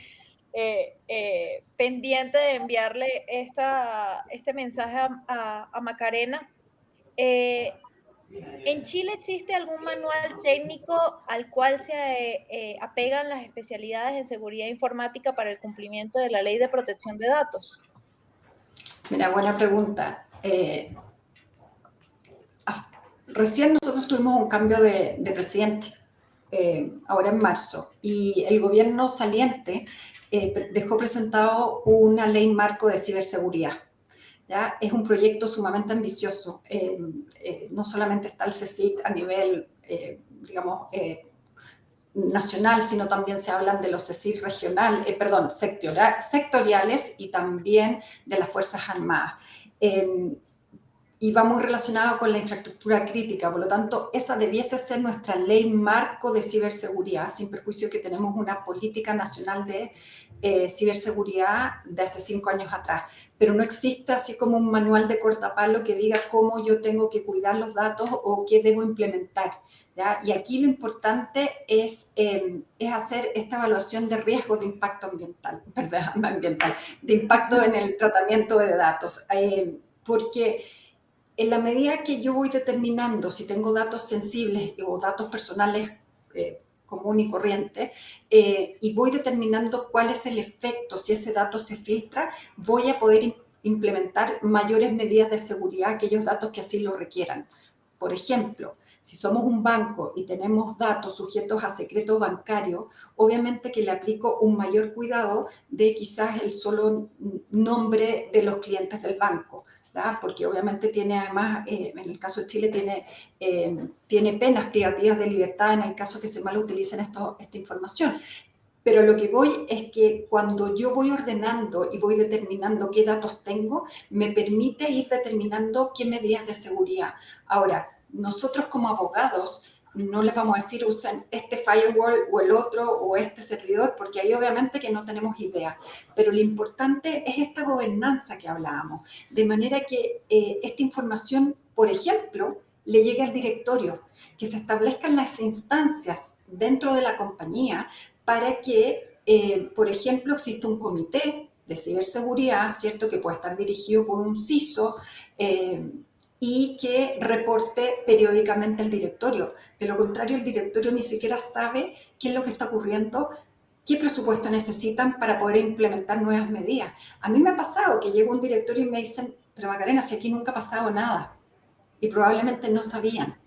pendiente de enviarle este mensaje a Macarena. ¿En Chile existe algún manual técnico al cual se apegan las especialidades en seguridad informática para el cumplimiento de la Ley de Protección de Datos? Mira, buena pregunta. Recién nosotros tuvimos un cambio de presidente, ahora en marzo, y el gobierno saliente dejó presentado una ley marco de ciberseguridad. ¿Ya? Es un proyecto sumamente ambicioso. No solamente está el CSIC a nivel, digamos, nacional, sino también se hablan de los CSIC sectoriales y también de las Fuerzas Armadas. Y va muy relacionado con la infraestructura crítica, por lo tanto, esa debiese ser nuestra ley marco de ciberseguridad, sin perjuicio que tenemos una política nacional de ciberseguridad de hace 5 años atrás, pero no existe así como un manual de cortapalo que diga cómo yo tengo que cuidar los datos o qué debo implementar, ¿ya? Y aquí lo importante es hacer esta evaluación de riesgo de impacto ambiental, de impacto en el tratamiento de datos, porque en la medida que yo voy determinando si tengo datos sensibles o datos personales común y corriente, y voy determinando cuál es el efecto, si ese dato se filtra, voy a poder implementar mayores medidas de seguridad a aquellos datos que así lo requieran. Por ejemplo, si somos un banco y tenemos datos sujetos a secreto bancario, obviamente que le aplico un mayor cuidado de quizás el solo nombre de los clientes del banco, ¿verdad? Porque obviamente tiene además, en el caso de Chile, tiene penas privativas de libertad en el caso que se mal utilicen esta información. Pero lo que voy es que cuando yo voy ordenando y voy determinando qué datos tengo, me permite ir determinando qué medidas de seguridad. Ahora, nosotros como abogados no les vamos a decir usen este firewall o el otro o este servidor, porque ahí obviamente que no tenemos idea. Pero lo importante es esta gobernanza que hablábamos, de manera que esta información, por ejemplo, le llegue al directorio, que se establezcan las instancias dentro de la compañía para que, por ejemplo, exista un comité de ciberseguridad, ¿cierto?, que puede estar dirigido por un CISO y que reporte periódicamente al directorio. De lo contrario, el directorio ni siquiera sabe qué es lo que está ocurriendo, qué presupuesto necesitan para poder implementar nuevas medidas. A mí me ha pasado que llego a un directorio y me dicen, pero Macarena, si aquí nunca ha pasado nada, y probablemente no sabían,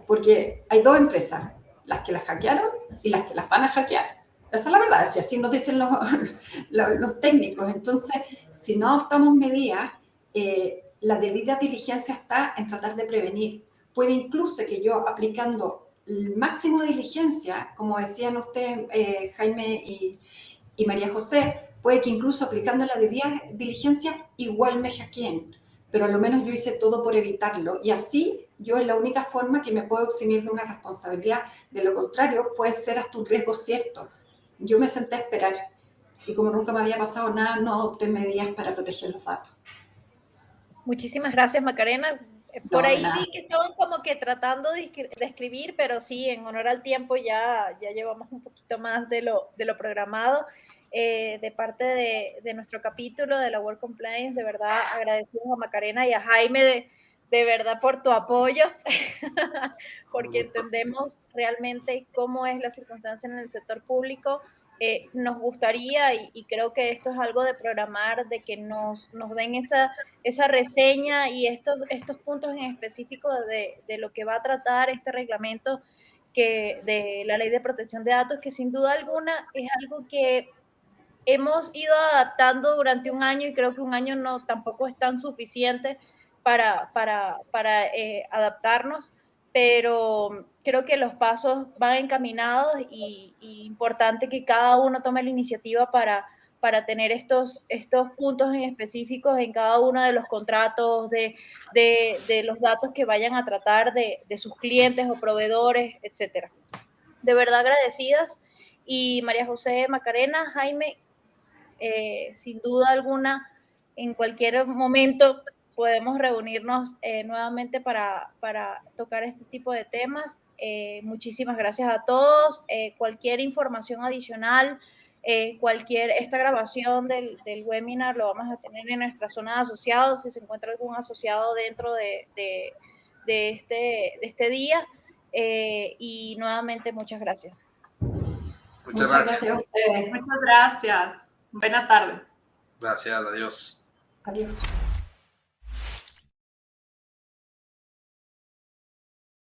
porque hay dos empresas, las que las hackearon y las que las van a hackear. Esa es la verdad, si así nos dicen los técnicos. Entonces, si no adoptamos medidas, la debida diligencia está en tratar de prevenir. Puede incluso que yo aplicando el máximo de diligencia, como decían ustedes, Jaime y María José, puede que incluso aplicando la debida diligencia igual me hackeen. pero a lo menos yo hice todo por evitarlo, y así yo es la única forma que me puedo eximir de una responsabilidad. De lo contrario, puede ser hasta un riesgo cierto. Yo me senté a esperar, y como nunca me había pasado nada, no adopté medidas para proteger los datos. Muchísimas gracias, Macarena. Por ahí vi que estaban como que tratando de escribir, pero sí, en honor al tiempo ya llevamos un poquito más de lo programado. De parte de nuestro capítulo de la World Compliance, de verdad agradecemos a Macarena y a Jaime de verdad por tu apoyo, porque entendemos realmente cómo es la circunstancia en el sector público. Nos gustaría, y creo que esto es algo de programar, de que nos den esa reseña y estos puntos en específico de lo que va a tratar este reglamento de la Ley de Protección de Datos, que sin duda alguna es algo que hemos ido adaptando durante un año, y creo que un año no tampoco es tan suficiente para adaptarnos, pero creo que los pasos van encaminados, y importante que cada uno tome la iniciativa para tener estos puntos en específicos en cada uno de los contratos, de los datos que vayan a tratar de sus clientes o proveedores, etcétera. De verdad agradecidas. Y María José, Macarena, Jaime, sin duda alguna, en cualquier momento podemos reunirnos nuevamente para tocar este tipo de temas. Muchísimas gracias a todos. Cualquier información adicional, esta grabación del webinar lo vamos a tener en nuestra zona de asociados, si se encuentra algún asociado dentro de este día. Y nuevamente, muchas gracias. Muchas gracias a ustedes. Muchas gracias. Buena tarde. Gracias, adiós. Adiós.